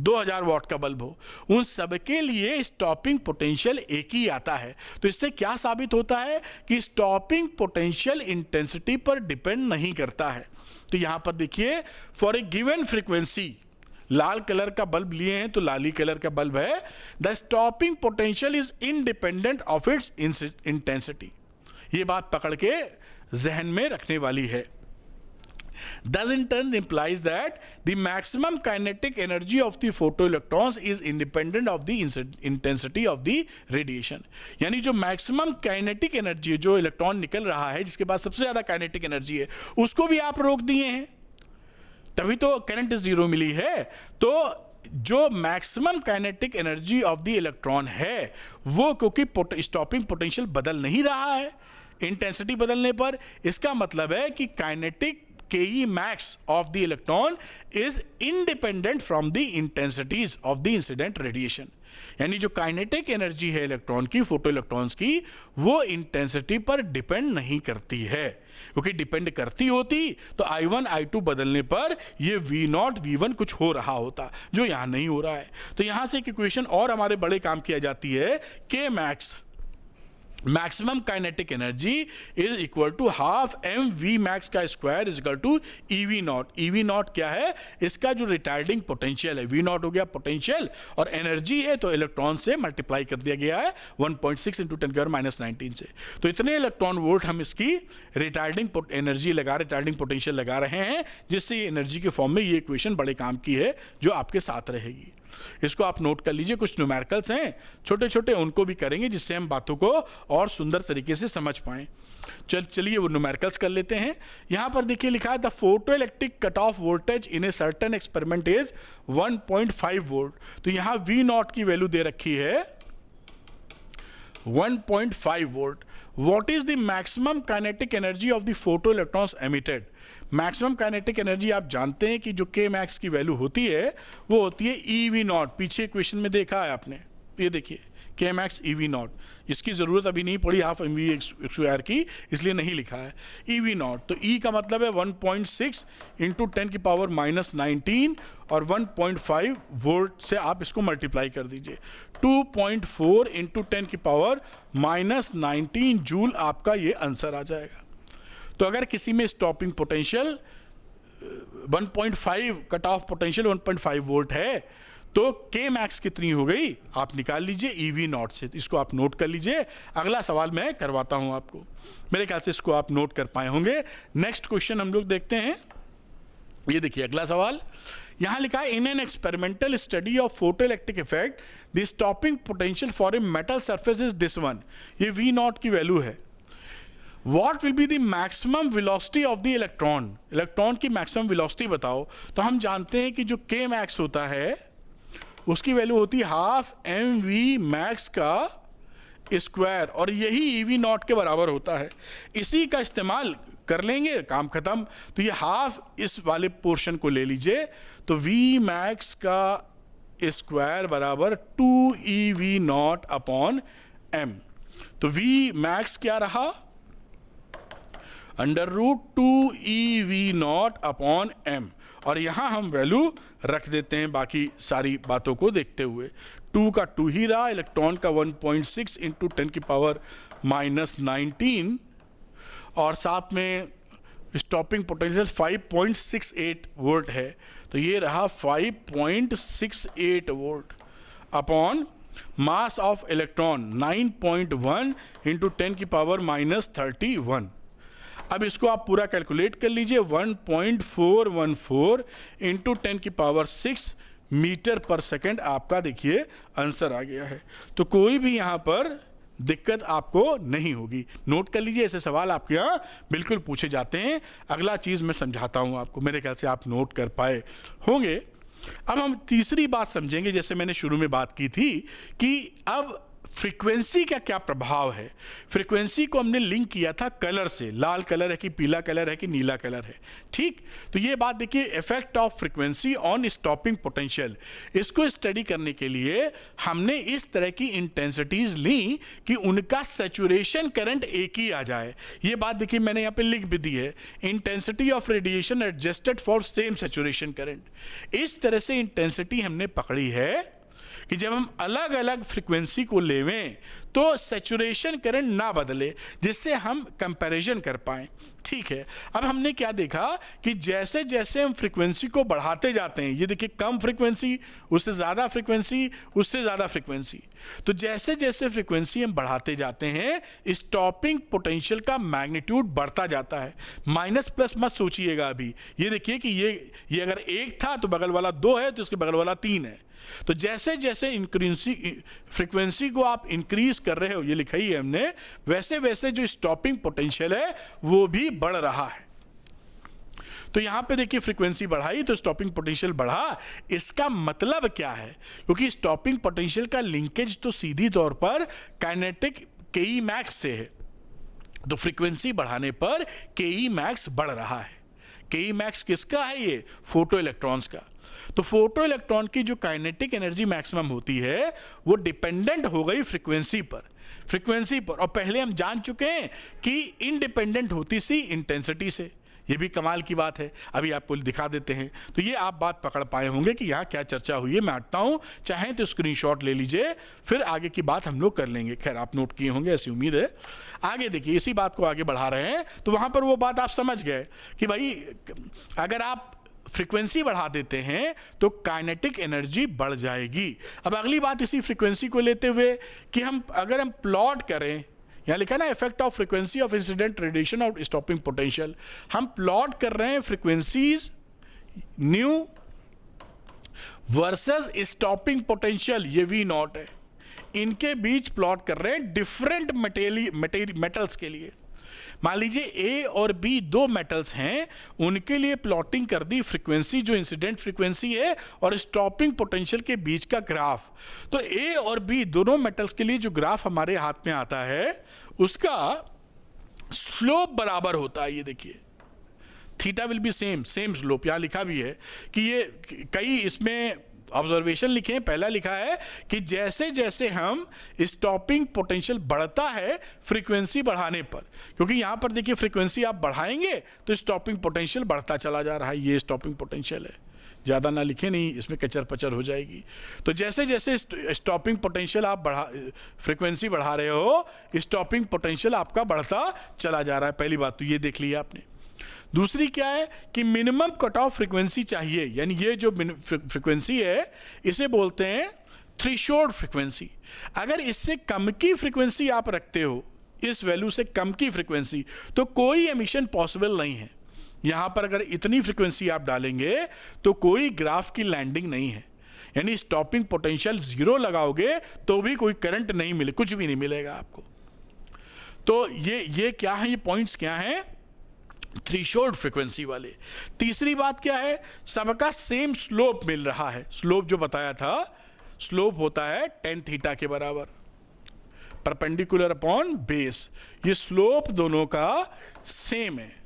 2000 वाट का बल्ब हो, उन सबके लिए स्टॉपिंग पोटेंशियल एक ही आता है। तो इससे क्या साबित होता है कि स्टॉपिंग पोटेंशियल इंटेंसिटी पर डिपेंड नहीं करता है। तो यहां पर देखिए, for a given frequency, Lal colour का बल्ब लिए हैं तो लाली कलर का बल्ब है, the stopping potential is independent of its intensity. ये बात पकड़ के जहन में रखने वाली है। Thus in turn implies that the maximum kinetic energy of the photoelectrons is independent of the intensity of the radiation। यानी जो मैक्सिमम काइनेटिक एनर्जी है, जो इलेक्ट्रॉन निकल रहा है, जिसके पास सबसे ज्यादा काइनेटिक एनर्जी है, उसको भी आप रोक दिए हैं, तभी तो करंट जीरो मिली है। तो जो maximum kinetic energy of the electron है वो, क्योंकि स्टॉपिंग पोटेंशियल बदल नहीं रहा है इंटेंसिटी बदलने पर, इसका मतलब है कि kinetic Ke max of the electron is independent from the intensities of the incident radiation। यानी जो काइनेटिक एनर्जी है इलेक्ट्रॉन की, फोटो इलेक्ट्रॉन्स की, वो इंटेंसिटी पर डिपेंड नहीं करती है। क्योंकि डिपेंड करती होती तो I1 I2 बदलने पर ये V0 V1 कुछ हो रहा होता, जो यहां नहीं हो रहा है। तो यहां से एक इक्वेशन और हमारे बड़े काम किया जाती है, K max maximum kinetic energy is equal to half M V max का square is equal to EV naught. EV naught क्या है? इसका जो रिटार्डिंग पोटेंशियल है। वी नॉट हो गया पोटेंशियल और एनर्जी है तो इलेक्ट्रॉन से मल्टीप्लाई कर दिया गया है 1.6 इंटू 10⁻⁻19 से। तो इतने इलेक्ट्रॉन वोल्ट हम इसकी रिटार्डिंग एनर्जी रिटार्डिंग पोटेंशियल लगा रहे हैं, जिससे ये एनर्जी के फॉर्म में ये इक्वेशन बड़े काम की है जो आपके साथ रहेगी। इसको आप नोट कर लीजिए, कुछ न्यूमेरिकल्स हैं छोटे छोटे, उनको भी करेंगे जिससे हम बातों को और सुंदर तरीके से समझ पाएं। चलिए वो न्यूमेरिकल्स कर लेते हैं। यहां पर देखिए लिखा है the photo electric cut off voltage in a certain experiment is 1.5 volt. तो यहां वी नॉट की वैल्यू दे रखी है 1.5 volt. What is the maximum kinetic energy of the photo electrons emitted? Maximum kinetic energy आप जानते हैं कि जो के मैक्स की वैल्यू होती है वो होती है ईवी नॉट। पीछे क्वेश्चन में देखा है आपने, ये देखिए के मैक्स ईवी नॉट। इसकी ज़रूरत अभी नहीं पड़ी हाफ एम वी स्क्वायर की, इसलिए नहीं लिखा है ईवी नॉट। तो ई का मतलब है 1.6 इंटू 10⁻⁻19 और 1.5 वोल्ट से आप इसको मल्टीप्लाई कर दीजिए। 2.4 इंटू 10⁻⁻19 जूल आपका ये आंसर आ जाएगा। तो अगर किसी में stopping potential 1.5 cut off potential 1.5 volt है तो के मैक्स कितनी हो गई आप निकाल लीजिए ईवी नॉट से। इसको आप नोट कर लीजिए। अगला सवाल मैं करवाता हूं आपको, मेरे ख्याल से इसको आप नोट कर पाए होंगे। नेक्स्ट क्वेश्चन हम लोग देखते हैं। ये देखिए अगला सवाल यहां लिखा है in an experimental study of photo electric effect the stopping potential for a metal surface is this one. ये वी नॉट की वैल्यू है। What will be the maximum velocity of the electron? Electron की maximum velocity बताओ। तो हम जानते हैं कि जो के मैक्स होता है उसकी वैल्यू होती है हाफ एम वी मैक्स का स्क्वायर और यही ईवी नॉट के बराबर होता है। इसी का इस्तेमाल कर लेंगे, काम खत्म। तो ये हाफ इस वाले पोर्शन को ले लीजिए, तो वी मैक्स का स्क्वायर बराबर 2 ईवी नॉट अपॉन एम। तो वी मैक्स क्या रहा? √2eV0/m, और यहाँ हम वैल्यू रख देते हैं बाकी सारी बातों को देखते हुए। 2 का 2 ही रहा, इलेक्ट्रॉन का 1.6 इंटू 10⁻⁻19, और साथ में स्टॉपिंग पोटेंशियल 5.68 वोल्ट है, तो ये रहा 5.68 volt upon mass of electron 9.1 into 10⁻⁻31। अब इसको आप पूरा कैलकुलेट कर लीजिए, 1.414 इंटू 10⁻6 मीटर पर सेकेंड आपका देखिए आंसर आ गया है। तो कोई भी यहाँ पर दिक्कत आपको नहीं होगी। नोट कर लीजिए, ऐसे सवाल आपके यहाँ बिल्कुल पूछे जाते हैं। अगला चीज़ मैं समझाता हूँ आपको, मेरे ख्याल से आप नोट कर पाए होंगे। अब हम तीसरी बात समझेंगे, जैसे मैंने शुरू में बात की थी कि अब फ्रीक्वेंसी का क्या प्रभाव है। फ्रीक्वेंसी को हमने लिंक किया था कलर से, लाल कलर है कि पीला कलर है कि नीला कलर है, ठीक। तो ये बात देखिए, effect of frequency on stopping potential, इसको स्टडी करने के लिए हमने इस तरह की इंटेंसिटीज ली कि उनका सैचुरेशन करंट एक ही आ जाए। ये बात देखिए मैंने यहाँ पे लिख भी दी है, intensity of radiation adjusted for same saturation current. इस तरह से इंटेंसिटी हमने पकड़ी है कि जब हम अलग अलग फ्रीक्वेंसी को लेवें तो सैचुरेशन करंट ना बदले, जिससे हम कंपैरिजन कर पाएं, ठीक है। अब हमने क्या देखा कि जैसे जैसे हम फ्रीक्वेंसी को बढ़ाते जाते हैं, ये देखिए कम फ्रीक्वेंसी, उससे ज़्यादा फ्रीक्वेंसी, उससे ज़्यादा फ्रीक्वेंसी, तो जैसे जैसे फ्रीक्वेंसी हम बढ़ाते जाते हैं स्टॉपिंग पोटेंशियल का मैग्नीट्यूड बढ़ता जाता है। माइनस प्लस मत सोचिएगा अभी, ये देखिए कि ये अगर 1 था तो बगल वाला 2 है, तो इसके बगल वाला 3 है। तो जैसे जैसे फ्रीक्वेंसी को आप इंक्रीज कर रहे हो, ये लिखा ही है हमने, वैसे वैसे जो स्टॉपिंग पोटेंशियल है वो भी बढ़ रहा है। तो यहां पे देखिए फ्रीक्वेंसी बढ़ाई तो स्टॉपिंग पोटेंशियल बढ़ा। इसका मतलब क्या है, क्योंकि स्टॉपिंग पोटेंशियल का लिंकेज तो सीधी तौर पर काइनेटिक Ke max से है, तो फ्रीक्वेंसी बढ़ाने पर Ke max बढ़ रहा है। Ke max किसका है? ये फोटो इलेक्ट्रॉन्स का। तो फोटो इलेक्ट्रॉन की जो काइनेटिक एनर्जी मैक्सिमम होती है वो डिपेंडेंट हो गई फ्रीक्वेंसी पर, और पहले हम जान चुके हैं कि इंडिपेंडेंट होती सी इंटेंसिटी से। ये भी कमाल की बात है, अभी आपको दिखा देते हैं। तो ये आप बात पकड़ पाए होंगे कि यहाँ क्या चर्चा हुई है। मैं हटता हूँ, चाहें तो स्क्रीनशॉट ले लीजिए, फिर आगे की बात हम लोग कर लेंगे। खैर आप नोट किए होंगे ऐसी उम्मीद है। आगे देखिए, इसी बात को आगे बढ़ा रहे हैं, तो वहाँ पर वो बात आप समझ गए कि भाई अगर आप फ्रीक्वेंसी बढ़ा देते हैं तो काइनेटिक एनर्जी बढ़ जाएगी। अब अगली बात इसी फ्रीक्वेंसी को लेते हुए कि अगर हम प्लॉट करें, यहाँ लिखा ना effect of frequency of incident radiation और स्टॉपिंग पोटेंशियल, हम प्लॉट कर रहे हैं frequencies new versus stopping potential, ये V0 है, इनके बीच प्लॉट कर रहे हैं डिफरेंट मेटल्स के लिए। मान लीजिए A और B 2 मेटल्स हैं, उनके लिए प्लॉटिंग कर दी फ्रीक्वेंसी जो इंसिडेंट फ्रीक्वेंसी है और स्टॉपिंग पोटेंशियल के बीच का ग्राफ। तो A और B दोनों मेटल्स के लिए जो ग्राफ हमारे हाथ में आता है उसका स्लोप बराबर होता है। ये देखिए theta will be same slope, यहाँ लिखा भी है कि ये कई इसमें ऑब्जर्वेशन लिखे हैं। पहला लिखा है कि जैसे जैसे हम स्टॉपिंग पोटेंशियल बढ़ता है फ्रीक्वेंसी बढ़ाने पर, क्योंकि यहां पर देखिए फ्रीक्वेंसी आप बढ़ाएंगे तो स्टॉपिंग पोटेंशियल बढ़ता चला जा रहा है। ये स्टॉपिंग पोटेंशियल है, ज़्यादा ना लिखे नहीं, इसमें कचर पचर हो जाएगी। तो जैसे जैसे स्टॉपिंग पोटेंशियल आप फ्रीक्वेंसी बढ़ा रहे हो, स्टॉपिंग पोटेंशियल आपका बढ़ता चला जा रहा है। पहली बात तो ये देख लिया आपने। दूसरी क्या है कि मिनिमम कट ऑफ फ्रीक्वेंसी चाहिए, यानी ये जो फ्रीक्वेंसी है इसे बोलते हैं थ्रेशोल्ड फ्रीक्वेंसी। अगर इससे कम की फ्रीक्वेंसी आप रखते हो, इस वैल्यू से कम की फ्रीक्वेंसी, तो कोई एमिशन पॉसिबल नहीं है। यहां पर अगर इतनी फ्रीक्वेंसी आप डालेंगे तो कोई ग्राफ की लैंडिंग नहीं है, यानी स्टॉपिंग पोटेंशियल 0 लगाओगे तो भी कोई करंट नहीं मिले, कुछ भी नहीं मिलेगा आपको। तो ये क्या है, ये पॉइंट्स क्या हैं थ्रेशोल्ड फ्रीक्वेंसी वाले। तीसरी बात क्या है, सबका सेम स्लोप मिल रहा है। स्लोप जो बताया था, स्लोप होता है tan थीटा के बराबर, परपेंडिकुलर अपॉन बेस। ये स्लोप दोनों का सेम है,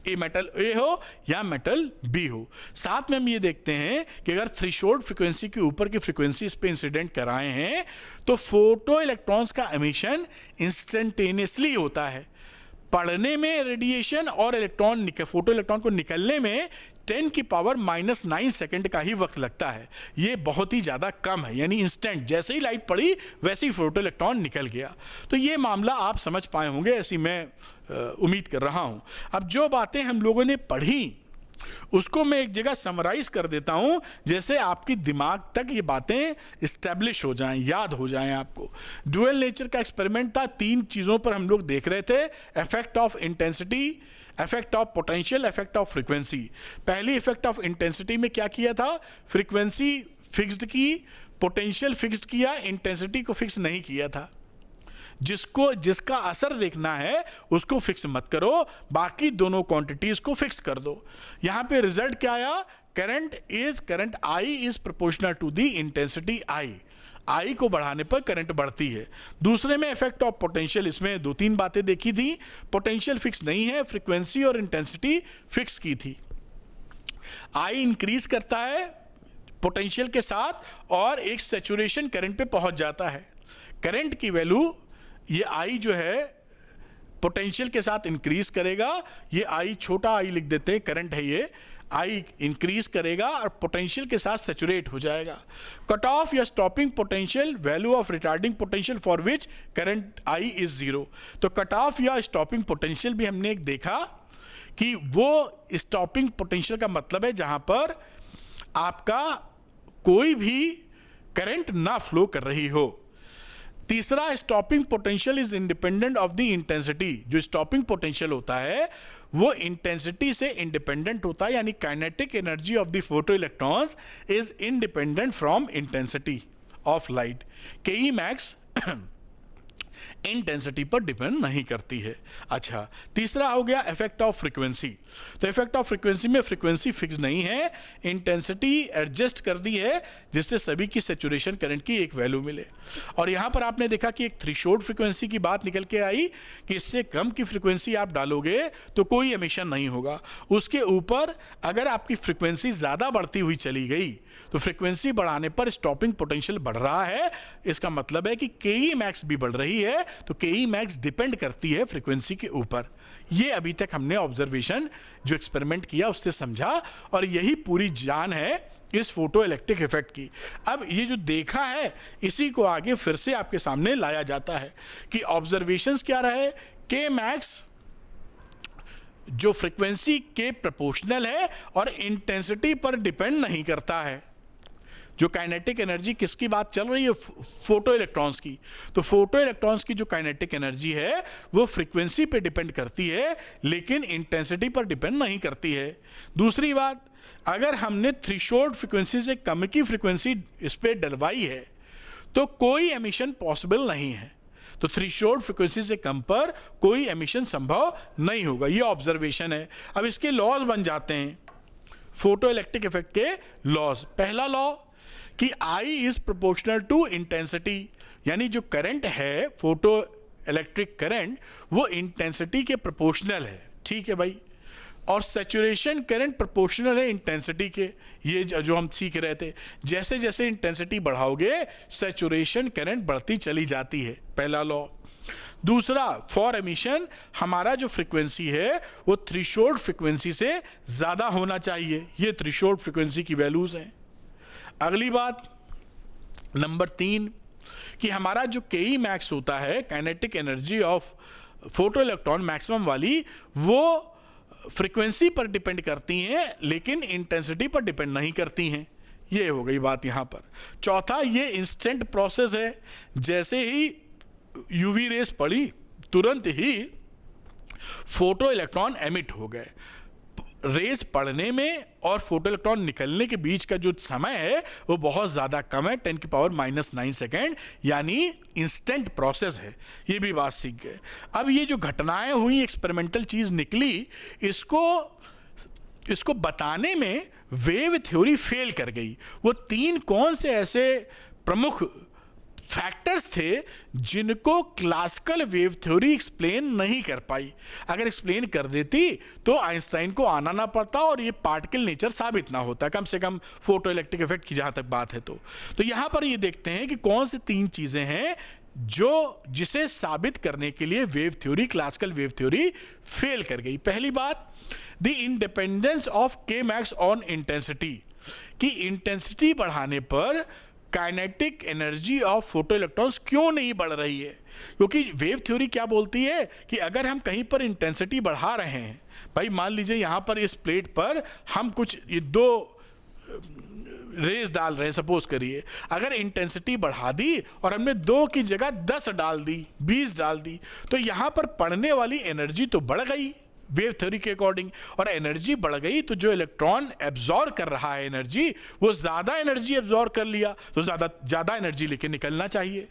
ए मेटल ए हो या मेटल बी हो। साथ में हम ये देखते हैं कि अगर थ्रेशोल्ड फ्रीक्वेंसी के ऊपर की फ्रीक्वेंसी इस पे इंसिडेंट कराए हैं तो फोटो इलेक्ट्रॉन्स का एमिशन इंस्टेंटेनियसली होता है। पढ़ने में रेडिएशन और फोटो इलेक्ट्रॉन को निकलने में 10⁻⁹ सेकंड का ही वक्त लगता है। ये बहुत ही ज़्यादा कम है, यानी इंस्टेंट, जैसे ही लाइट पड़ी वैसे ही फोटो इलेक्ट्रॉन निकल गया। तो ये मामला आप समझ पाए होंगे, ऐसी मैं उम्मीद कर रहा हूँ। अब जो बातें हम लोगों ने पढ़ी उसको मैं एक जगह समराइज कर देता हूं, जैसे आपकी दिमाग तक ये बातें इस्टेब्लिश हो जाएं, याद हो जाएं आपको। डुअल नेचर का एक्सपेरिमेंट था, 3 चीज़ों पर हम लोग देख रहे थे, effect of intensity, effect of potential, effect of frequency. पहली इफेक्ट ऑफ इंटेंसिटी में क्या किया था, फ्रीक्वेंसी फिक्स्ड की, पोटेंशियल फिक्स्ड किया, इंटेंसिटी को फिक्स नहीं किया था। जिसका असर देखना है उसको फिक्स मत करो, बाकी दोनों क्वांटिटीज को फिक्स कर दो। यहां पे रिजल्ट क्या आया, current I is proportional to the intensity I को बढ़ाने पर करंट बढ़ती है। दूसरे में इफेक्ट ऑफ पोटेंशियल, इसमें 2-3 बातें देखी थी। पोटेंशियल फिक्स नहीं है, फ्रीक्वेंसी और इंटेंसिटी फिक्स की थी। आई इंक्रीज करता है पोटेंशियल के साथ और एक सैचुरेशन करंट पे पहुंच जाता है। करंट की वैल्यू, ये आई जो है पोटेंशियल के साथ इंक्रीज करेगा, ये आई छोटा आई लिख देते हैं, करंट है ये, आई इंक्रीज करेगा और पोटेंशियल के साथ सैचुरेट हो जाएगा। कट ऑफ या stopping potential, value of retarding potential for which current I is 0। तो कट ऑफ या स्टॉपिंग पोटेंशियल भी हमने एक देखा कि वो स्टॉपिंग पोटेंशियल का मतलब है जहां पर आपका कोई भी करंट ना फ्लो कर रही हो। तीसरा, stopping potential is independent of the intensity. जो स्टॉपिंग पोटेंशियल होता है वो इंटेंसिटी से इंडिपेंडेंट होता है, यानी kinetic energy of the photo electrons is independent from intensity of light. केई मैक्स इंटेंसिटी पर डिपेंड नहीं करती है। अच्छा, तीसरा हो गया इफेक्ट ऑफ फ्रीक्वेंसी। तो इफेक्ट ऑफ फ्रीक्वेंसी में फ्रीक्वेंसी फिक्स नहीं है, इंटेंसिटी एडजस्ट कर दी है जिससे सभी की सैचुरेशन करंट की एक वैल्यू मिले। और यहां पर आपने देखा कि एक थ्रेशोल्ड फ्रीक्वेंसी की बात निकल के आई कि इससे कम की फ्रीक्वेंसी आप डालोगे तो कोई एमिशन नहीं होगा। उसके ऊपर अगर आपकी फ्रीक्वेंसी ज़्यादा बढ़ती हुई चली गई तो फ्रीक्वेंसी बढ़ाने पर स्टॉपिंग पोटेंशियल बढ़ रहा है, इसका मतलब है कि केई मैक्स भी बढ़ रही है। तो केई मैक्स डिपेंड करती है फ्रीक्वेंसी के ऊपर। ये अभी तक हमने ऑब्जर्वेशन जो एक्सपेरिमेंट किया उससे समझा, और यही पूरी जान है इस फोटो इलेक्ट्रिक इफेक्ट की। अब ये जो देखा है इसी को आगे फिर से आपके सामने लाया जाता है कि ऑब्जर्वेशंस क्या रहे। के मैक्स जो फ्रीक्वेंसी के प्रोपोर्शनल है और इंटेंसिटी पर डिपेंड नहीं करता है। जो काइनेटिक एनर्जी किसकी बात चल रही है, फोटो इलेक्ट्रॉन्स की। तो फोटो इलेक्ट्रॉन्स की जो काइनेटिक एनर्जी है वो फ्रीक्वेंसी पे डिपेंड करती है लेकिन इंटेंसिटी पर डिपेंड नहीं करती है। दूसरी बात, अगर हमने थ्रेशोल्ड फ्रीक्वेंसी से कम की फ्रीक्वेंसी इस पे डलवाई है तो कोई एमिशन पॉसिबल नहीं है। तो थ्रेशोल्ड फ्रीक्वेंसी से कम पर कोई एमिशन संभव नहीं होगा। ये ऑब्जर्वेशन है। अब इसके लॉज बन जाते हैं, फोटो इलेक्ट्रिक इफेक्ट के लॉज। पहला लॉ कि I is proportional to intensity, यानी जो करंट है फोटो इलेक्ट्रिक करंट वो इंटेंसिटी के प्रोपोर्शनल है। ठीक है भाई। और सैचुरेशन करंट प्रोपोर्शनल है इंटेंसिटी के। ये जो हम सीख रहे थे, जैसे जैसे इंटेंसिटी बढ़ाओगे सैचुरेशन करंट बढ़ती चली जाती है, पहला लॉ। दूसरा, फॉर एमिशन हमारा जो फ्रीक्वेंसी है वो थ्रेशोल्ड फ्रीक्वेंसी से ज़्यादा होना चाहिए। ये थ्रेशोल्ड फ्रीक्वेंसी की वैल्यूज़ हैं। अगली बात नंबर 3 कि हमारा जो केई मैक्स होता है, kinetic energy of photo electron maximum वाली, वो फ्रीक्वेंसी पर डिपेंड करती हैं लेकिन इंटेंसिटी पर डिपेंड नहीं करती हैं। ये हो गई बात यहाँ पर। चौथा, ये इंस्टेंट प्रोसेस है। जैसे ही यूवी रेस पड़ी तुरंत ही फोटो इलेक्ट्रॉन एमिट हो गए। रेस पड़ने में और फोटो इलेक्ट्रॉन निकलने के बीच का जो समय है वो बहुत ज़्यादा कम है, 10⁻⁹ सेकेंड, यानी इंस्टेंट प्रोसेस है। ये भी बात सीख गए। अब ये जो घटनाएं हुई, एक्सपेरिमेंटल चीज़ निकली, इसको बताने में वेव थ्योरी फेल कर गई। वो 3 कौन से ऐसे प्रमुख फैक्टर्स थे जिनको क्लासिकल वेव थ्योरी एक्सप्लेन नहीं कर पाई। अगर एक्सप्लेन कर देती तो आइंस्टाइन को आना ना पड़ता और ये पार्टिकल नेचर साबित ना होता, कम से कम फोटो इलेक्ट्रिक इफेक्ट की जहां तक बात है। तो यहां पर ये देखते हैं कि कौन सी 3 चीजें हैं जिसे साबित करने के लिए wave theory, classical wave theory fail कर गई। पहली बात, द इंडिपेंडेंस ऑफ के मैक्स ऑन इंटेंसिटी, कि इंटेंसिटी बढ़ाने पर kinetic energy of photo electrons क्यों नहीं बढ़ रही है। क्योंकि वेव थ्योरी क्या बोलती है कि अगर हम कहीं पर इंटेंसिटी बढ़ा रहे हैं, भाई मान लीजिए यहां पर इस प्लेट पर हम कुछ ये 2 रेज डाल रहे हैं, सपोज करिए, अगर इंटेंसिटी बढ़ा दी और हमने 2 की जगह 10 डाल दी, 20 डाल दी, तो यहां पर पड़ने वाली एनर्जी तो बढ़ गई वेव थ्योरी के अकॉर्डिंग, और एनर्जी बढ़ गई तो जो इलेक्ट्रॉन एब्जॉर्ब कर रहा है एनर्जी, वो ज्यादा एनर्जी एब्जॉर्ब कर लिया, तो ज्यादा एनर्जी लेके निकलना चाहिए।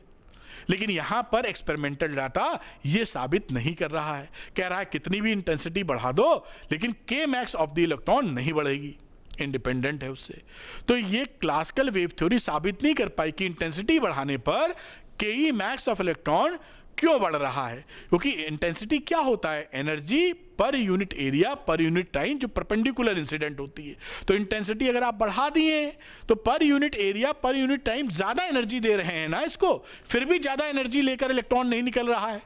लेकिन यहां पर एक्सपेरिमेंटल डाटा ये साबित नहीं कर रहा है, कह रहा है कितनी भी इंटेंसिटी बढ़ा दो लेकिन के मैक्स ऑफ द इलेक्ट्रॉन नहीं बढ़ेगी, इंडिपेंडेंट है उससे। तो ये क्लासिकल वेव थ्योरी साबित नहीं कर पाई कि इंटेंसिटी बढ़ाने पर के ई मैक्स ऑफ इलेक्ट्रॉन क्यों बढ़ रहा है। क्योंकि इंटेंसिटी क्या होता है, energy per unit area per unit time जो परपेंडिकुलर इंसिडेंट होती है। तो इंटेंसिटी अगर आप बढ़ा दिए तो per unit area per unit time ज्यादा एनर्जी दे रहे हैं ना इसको, फिर भी ज्यादा एनर्जी लेकर इलेक्ट्रॉन नहीं निकल रहा है,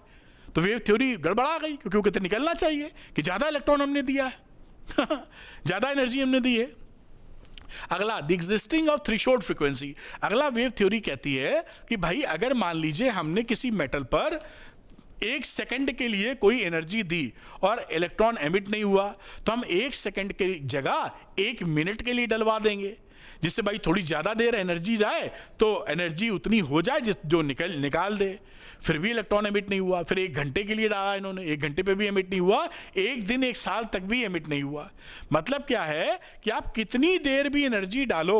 तो वेव थ्योरी गड़बड़ा गई। क्योंकि वो कहते निकलना चाहिए कि ज्यादा इलेक्ट्रॉन हमने दिया है ज्यादा एनर्जी हमने दी है। अगला, the existing of threshold frequency. अगला वेव थ्योरी कहती है कि भाई अगर मान लीजिए हमने किसी मेटल पर 1 सेकंड के लिए कोई एनर्जी दी और इलेक्ट्रॉन एमिट नहीं हुआ, तो हम 1 सेकंड की जगह 1 मिनट के लिए डलवा देंगे, जिससे भाई थोड़ी ज्यादा देर एनर्जी जाए तो एनर्जी उतनी हो जाए जो निकाल दे। फिर भी इलेक्ट्रॉन एमिट नहीं हुआ, फिर 1 घंटे के लिए डाला इन्होंने, 1 घंटे पे भी एमिट नहीं हुआ, 1 दिन 1 साल तक भी एमिट नहीं हुआ। मतलब क्या है कि आप कितनी देर भी एनर्जी डालो,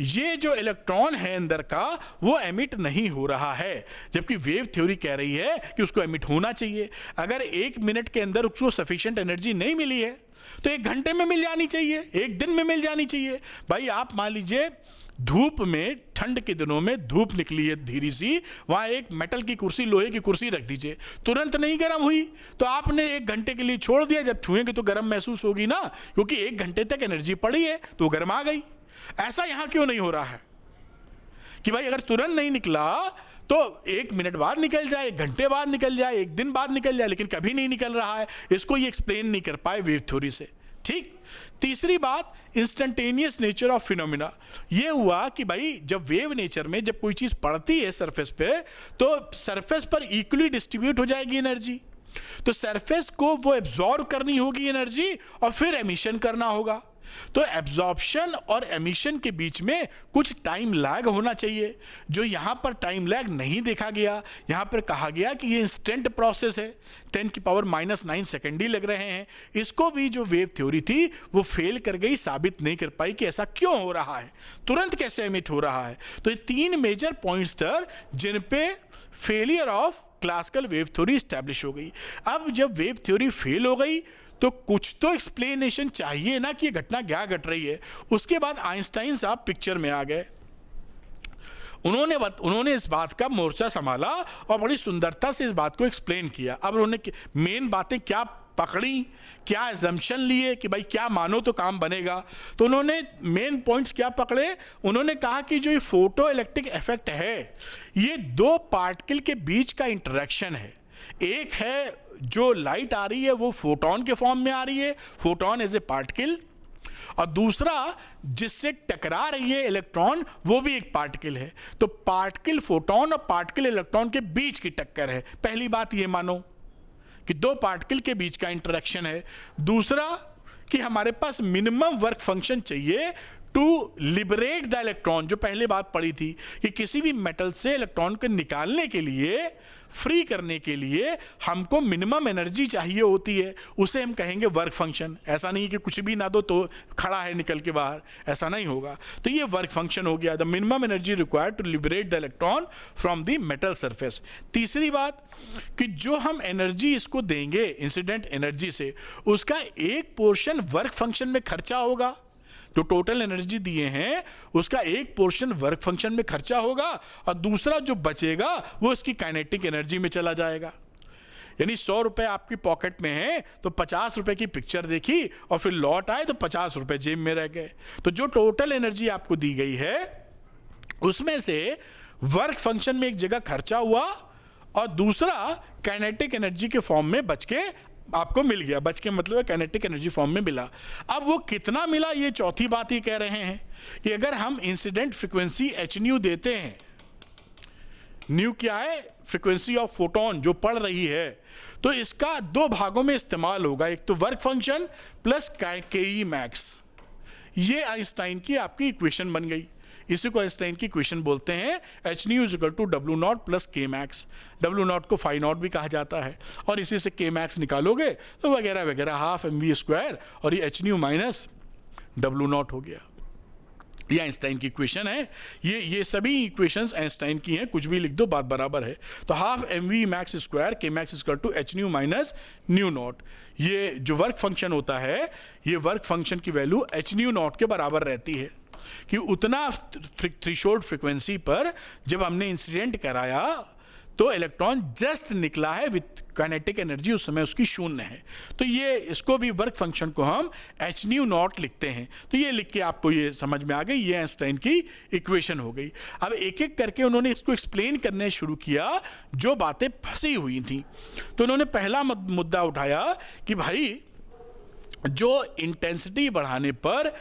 ये जो इलेक्ट्रॉन है अंदर का वो एमिट नहीं हो रहा है, जबकि वेव थ्योरी कह रही है कि उसको एमिट होना चाहिए। अगर 1 मिनट के अंदर उसको सफिशिएंट एनर्जी नहीं मिली है तो 1 घंटे में मिल जानी चाहिए, 1 दिन में मिल जानी चाहिए। भाई आप मान लीजिए धूप में, ठंड के दिनों में धूप निकली है धीरे सी, वहां एक मेटल की कुर्सी, लोहे की कुर्सी रख दीजिए, तुरंत नहीं गर्म हुई, तो आपने 1 घंटे के लिए छोड़ दिया, जब छुएंगे तो गर्म महसूस होगी ना, क्योंकि 1 घंटे तक एनर्जी पड़ी है तो गर्म आ गई। ऐसा यहां क्यों नहीं हो रहा है कि भाई अगर तुरंत नहीं निकला तो 1 मिनट बाद निकल जाए, 1 घंटे बाद निकल जाए, 1 दिन बाद निकल जाए, लेकिन कभी नहीं निकल रहा है। इसको ये एक्सप्लेन नहीं कर पाए वेव थ्योरी से। ठीक। तीसरी बात, इंस्टेंटेनियस नेचर ऑफ फिनोमिना। ये हुआ कि भाई जब वेव नेचर में जब कोई चीज पड़ती है सरफेस पे, तो सरफेस पर इक्वली डिस्ट्रीब्यूट हो जाएगी एनर्जी, तो सरफेस को वो एब्जॉर्ब करनी होगी एनर्जी और फिर एमिशन करना होगा। तो एब्जॉर्प्शन और एमिशन के बीच में कुछ टाइम लैग होना चाहिए, जो यहां पर टाइम लैग नहीं देखा गया। यहां पर कहा गया कि ये इंस्टेंट प्रोसेस है, 10⁻⁹ सेकेंड ही लग रहे हैं। इसको भी जो वेव थ्योरी थी वो फेल कर गई, साबित नहीं कर पाई कि ऐसा क्यों हो रहा है, तुरंत कैसे एमिट हो रहा है। तो ये 3 मेजर पॉइंट्स थे जिन पे failure of classical wave theory establish हो गई। अब जब वेव थ्योरी फेल हो गई तो कुछ तो एक्सप्लेनेशन चाहिए ना कि ये घटना क्या घट रही है। उसके बाद आइंस्टाइन साहब पिक्चर में आ गए। उन्होंने इस बात का मोर्चा संभाला और बड़ी सुंदरता से इस बात को एक्सप्लेन किया। अब उन्होंने मेन बातें क्या पकड़ी, क्या एजम्पशन लिए कि भाई क्या मानो तो काम बनेगा, तो उन्होंने मेन पॉइंट्स क्या पकड़े। उन्होंने कहा कि जो ये फोटो इलेक्ट्रिक इफेक्ट है ये 2 पार्टिकल के बीच का इंटरेक्शन है। एक है जो लाइट आ रही है वो फोटोन के फॉर्म में आ रही है, फोटोन एज ए पार्टिकल, और दूसरा जिससे टकरा रही है इलेक्ट्रॉन वो भी एक पार्टिकल है। तो पार्टिकल फोटोन और पार्टिकल इलेक्ट्रॉन के बीच की टक्कर है। पहली बात ये मानो कि 2 पार्टिकल के बीच का इंटरेक्शन है। दूसरा कि हमारे पास मिनिमम वर्क फंक्शन चाहिए टू लिबरेट द इलेक्ट्रॉन, जो पहले बात पड़ी थी कि किसी भी मेटल से इलेक्ट्रॉन को निकालने के लिए, फ्री करने के लिए हमको मिनिमम एनर्जी चाहिए होती है, उसे हम कहेंगे वर्क फंक्शन। ऐसा नहीं कि कुछ भी ना दो तो खड़ा है निकल के बाहर, ऐसा नहीं होगा। तो ये वर्क फंक्शन हो गया, the minimum energy required to liberate the electron from the metal surface. तीसरी बात कि जो हम एनर्जी इसको देंगे इंसिडेंट एनर्जी से, उसका एक पोर्शन वर्क फंक्शन में खर्चा होगा। जो टोटल एनर्जी दिए हैं उसका एक पोर्शन वर्क फंक्शन में खर्चा होगा और दूसरा जो बचेगा वो इसकी काइनेटिक एनर्जी में चला जाएगा। यानी 100 रुपए आपकी पॉकेट में है तो 50 रुपए की पिक्चर देखी और फिर लौट आए तो 50 रुपए जेब में रह गए। तो जो टोटल एनर्जी आपको दी गई है उसमें से वर्क फंक्शन में एक जगह खर्चा हुआ और दूसरा काइनेटिक एनर्जी के फॉर्म में बच के आपको मिल गया। बच के मतलब काइनेटिक एनर्जी फॉर्म में मिला। अब वो कितना मिला, ये चौथी बात ही कह रहे हैं कि अगर हम इंसिडेंट फ्रीक्वेंसी एच न्यू देते हैं, न्यू क्या है, फ्रीक्वेंसी ऑफ फोटोन जो पड़ रही है, तो इसका दो भागों में इस्तेमाल होगा, एक तो वर्क फंक्शन प्लस के ई मैक्स। ये आइंस्टाइन की आपकी इक्वेशन बन गई। इसी को आइंस्टाइन की इक्वेशन बोलते हैं, H nu is equal to W naught plus K max. W naught को फाई नॉट भी कहा जाता है, और इसी से के मैक्स निकालोगे तो वगैरह वगैरह हाफ एम वी स्क्वायर, और ये H nu minus W not हो गया। ये आइंस्टाइन की इक्वेशन है। ये सभी इक्वेशंस आइंस्टाइन की हैं, कुछ भी लिख दो बात बराबर है। तो half M V max square के max equal to H nu minus nu naught. ये जो वर्क फंक्शन होता है, ये वर्क फंक्शन की वैल्यू एच न्यू नॉट के बराबर रहती है कि उतना थ्रेशोल्ड फ्रीक्वेंसी पर जब हमने इंसिडेंट कराया तो इलेक्ट्रॉन जस्ट निकला है विथ काइनेटिक एनर्जी, उस समय उसकी शून्य है। तो ये इसको भी वर्क फंक्शन को हम एच न्यू नॉट लिखते हैं। तो ये लिख के आपको ये समझ में आ गई, ये आइंस्टाइन की इक्वेशन हो गई। अब एक एक करके उन्होंने इसको एक्सप्लेन करने शुरू किया जो बातें फंसी हुई थी। तो उन्होंने पहला मुद्दा उठाया कि भाई जो इंटेंसिटी बढ़ाने पर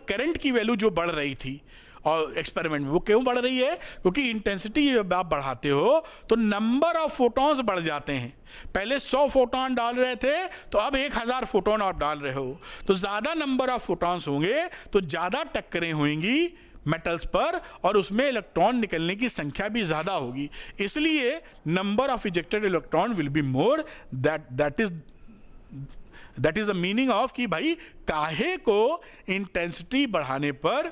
करंट की वैल्यू जो बढ़ रही थी और एक्सपेरिमेंट में, वो क्यों बढ़ रही है, क्योंकि इंटेंसिटी जब आप बढ़ाते हो तो नंबर ऑफ फोटॉन्स बढ़ जाते हैं। पहले 100 फोटॉन डाल रहे थे तो अब 1000 फोटॉन आप डाल रहे हो, तो ज्यादा नंबर ऑफ फोटॉन्स होंगे तो ज्यादा टक्करें होंगी मेटल्स पर, और उसमें इलेक्ट्रॉन निकलने की संख्या भी ज्यादा होगी। इसलिए number of ejected electron will be more. That is the meaning of कि भाई काहे को इंटेंसिटी बढ़ाने पर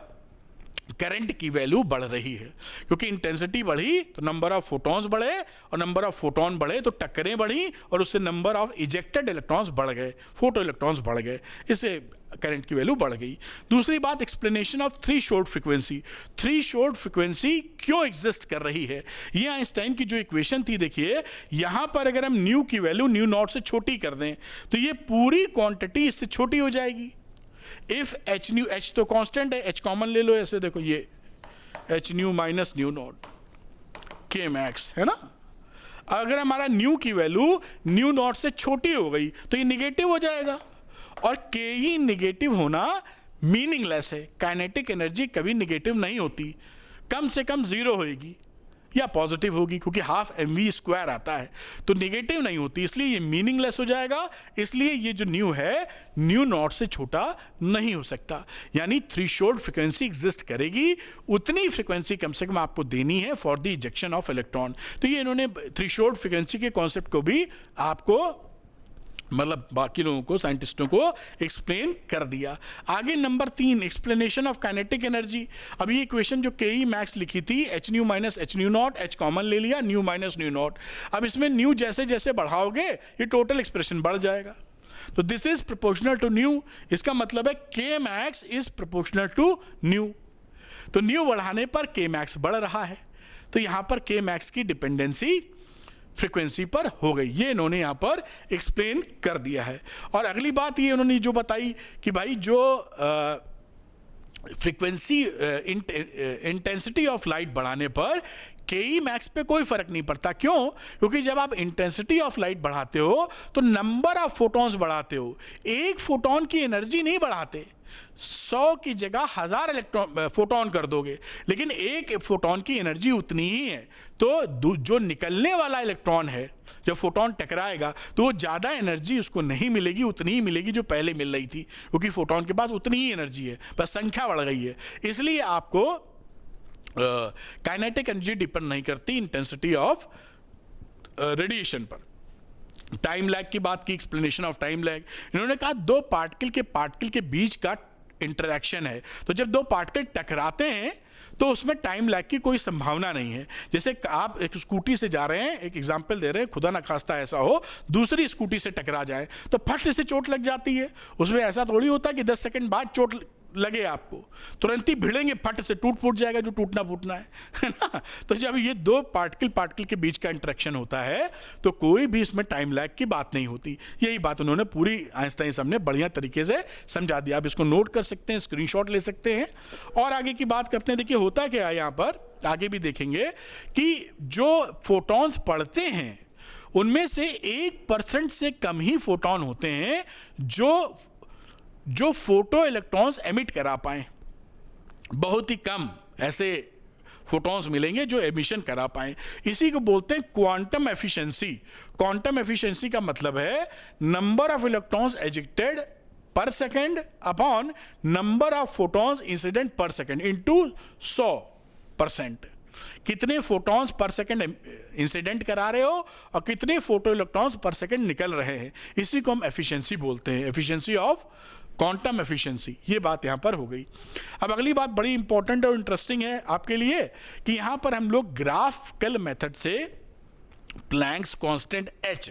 करंट की वैल्यू बढ़ रही है, क्योंकि इंटेंसिटी बढ़ी तो नंबर ऑफ फोटॉन्स बढ़े, और नंबर ऑफ फोटॉन बढ़े तो टक्करें बढ़ी, और उससे नंबर ऑफ इजेक्टेड इलेक्ट्रॉन्स बढ़ गए, फोटो इलेक्ट्रॉन्स बढ़ गए, इससे करंट की वैल्यू बढ़ गई। दूसरी बात, explanation of threshold frequency. Threshold frequency क्यों एग्जिस्ट कर रही है, ये आइंस्टाइन की जो इक्वेशन थी, देखिए यहां पर अगर हम न्यू की वैल्यू न्यू नॉट से छोटी कर दें तो ये पूरी क्वांटिटी इससे छोटी हो जाएगी। इफ एच न्यू, एच तो कांस्टेंट है, एच कॉमन ले लो, ऐसे देखो ये H nu minus nu naught के मैक्स है ना। अगर हमारा न्यू की वैल्यू न्यू नॉट से छोटी हो गई तो ये निगेटिव हो जाएगा, और के ही निगेटिव होना मीनिंगलेस है। काइनेटिक एनर्जी कभी निगेटिव नहीं होती, कम से कम जीरो होगी या पॉजिटिव होगी, क्योंकि हाफ एम वी स्क्वायर आता है, तो निगेटिव नहीं होती, इसलिए ये मीनिंगलेस हो जाएगा। इसलिए ये जो न्यू है न्यू नॉट से छोटा नहीं हो सकता, यानी थ्रेशोल्ड फ्रीक्वेंसी एग्जिस्ट करेगी, उतनी फ्रीक्वेंसी कम से कम आपको देनी है for the ejection of electron. तो ये इन्होंने थ्रेशोल्ड फ्रीक्वेंसी के कॉन्सेप्ट को भी आपको, मतलब बाकी लोगों को, साइंटिस्टों को एक्सप्लेन कर दिया। आगे number 3, explanation of kinetic energy. अब ये इक्वेशन जो के ई मैक्स लिखी थी, H nu minus H nu not, H common ले लिया, न्यू माइनस न्यू नॉट। अब इसमें न्यू जैसे जैसे बढ़ाओगे ये टोटल एक्सप्रेशन बढ़ जाएगा, तो this is proportional to nu. इसका मतलब है K max is proportional to nu. तो न्यू बढ़ाने पर के मैक्स बढ़ रहा है, तो यहां पर के मैक्स की डिपेंडेंसी फ्रीक्वेंसी पर हो गई, ये इन्होंने यहां पर एक्सप्लेन कर दिया है। और अगली बात ये उन्होंने जो बताई कि भाई जो फ्रीक्वेंसी इंटेंसिटी ऑफ लाइट बढ़ाने पर के ई मैक्स पे कोई फर्क नहीं पड़ता। क्यों? क्योंकि जब आप इंटेंसिटी ऑफ लाइट बढ़ाते हो तो नंबर ऑफ फोटॉन्स बढ़ाते हो, एक फोटॉन की एनर्जी नहीं बढ़ाते। 100 की जगह 1000 इलेक्ट्रॉन फोटॉन कर दोगे, लेकिन एक फोटॉन की एनर्जी उतनी ही है, तो जो निकलने वाला इलेक्ट्रॉन है जब फोटॉन टकराएगा तो वो ज़्यादा एनर्जी उसको नहीं मिलेगी, उतनी ही मिलेगी जो पहले मिल रही थी, क्योंकि फोटॉन के पास उतनी ही एनर्जी है, बस संख्या बढ़ गई है। इसलिए आपको काइनेटिक एनर्जी डिपेंड नहीं करती इंटेंसिटी ऑफ रेडिएशन पर। टाइम लैग की बात की, एक्सप्लेनेशन ऑफ टाइम लैग। इन्होंने कहा दो पार्टिकल के बीच का इंटरेक्शन है, तो जब दो पार्टिकल टकराते हैं तो उसमें टाइम लैग की कोई संभावना नहीं है। जैसे आप एक स्कूटी से जा रहे हैं, एक एग्जांपल दे रहे हैं, खुदा ना खास्ता ऐसा हो दूसरी स्कूटी से टकरा जाए तो फट से चोट लग जाती है, उसमें ऐसा थोड़ी होता कि 10 सेकंड बाद चोट लगे आपको, तुरंत ही भिड़ेंगे, फट से टूट फूट जाएगा जो टूटना फूटना है ना। तो जब ये दो पार्टिकल के बीच का इंटरेक्शन होता है तो कोई भी इसमें टाइम लैग की बात नहीं होती। यही बात उन्होंने पूरी आइंस्टाइन साहब बढ़िया तरीके से समझा दिया। आप इसको नोट कर सकते हैं, स्क्रीनशॉट ले सकते हैं और आगे की बात करते हैं। देखिए होता क्या है यहाँ पर, आगे भी देखेंगे कि जो फोटॉन्स पढ़ते हैं उनमें से 1% से कम ही फोटॉन होते हैं जो फोटो इलेक्ट्रॉन्स एमिट करा पाए। बहुत ही कम ऐसे फोटॉन्स मिलेंगे जो एमिशन करा पाए। इसी को बोलते हैं क्वांटम एफिशिएंसी। क्वांटम एफिशिएंसी का मतलब है नंबर ऑफ इलेक्ट्रॉन्स एजेक्टेड पर second upon number of photons incident पर सेकेंड इंटू 100%। कितने फोटॉन्स पर सेकेंड इंसिडेंट करा रहे हो और कितने फोटो इलेक्ट्रॉन्स पर सेकेंड निकल रहे हैं, इसी को हम एफिशिएंसी बोलते हैं, एफिशिएंसी ऑफ क्वांटम एफिशिएंसी। ये बात यहां पर हो गई। अब अगली बात बड़ी इंपॉर्टेंट और इंटरेस्टिंग है आपके लिए कि यहां पर हम लोग ग्राफिकल मेथड से प्लैंक्स कांस्टेंट h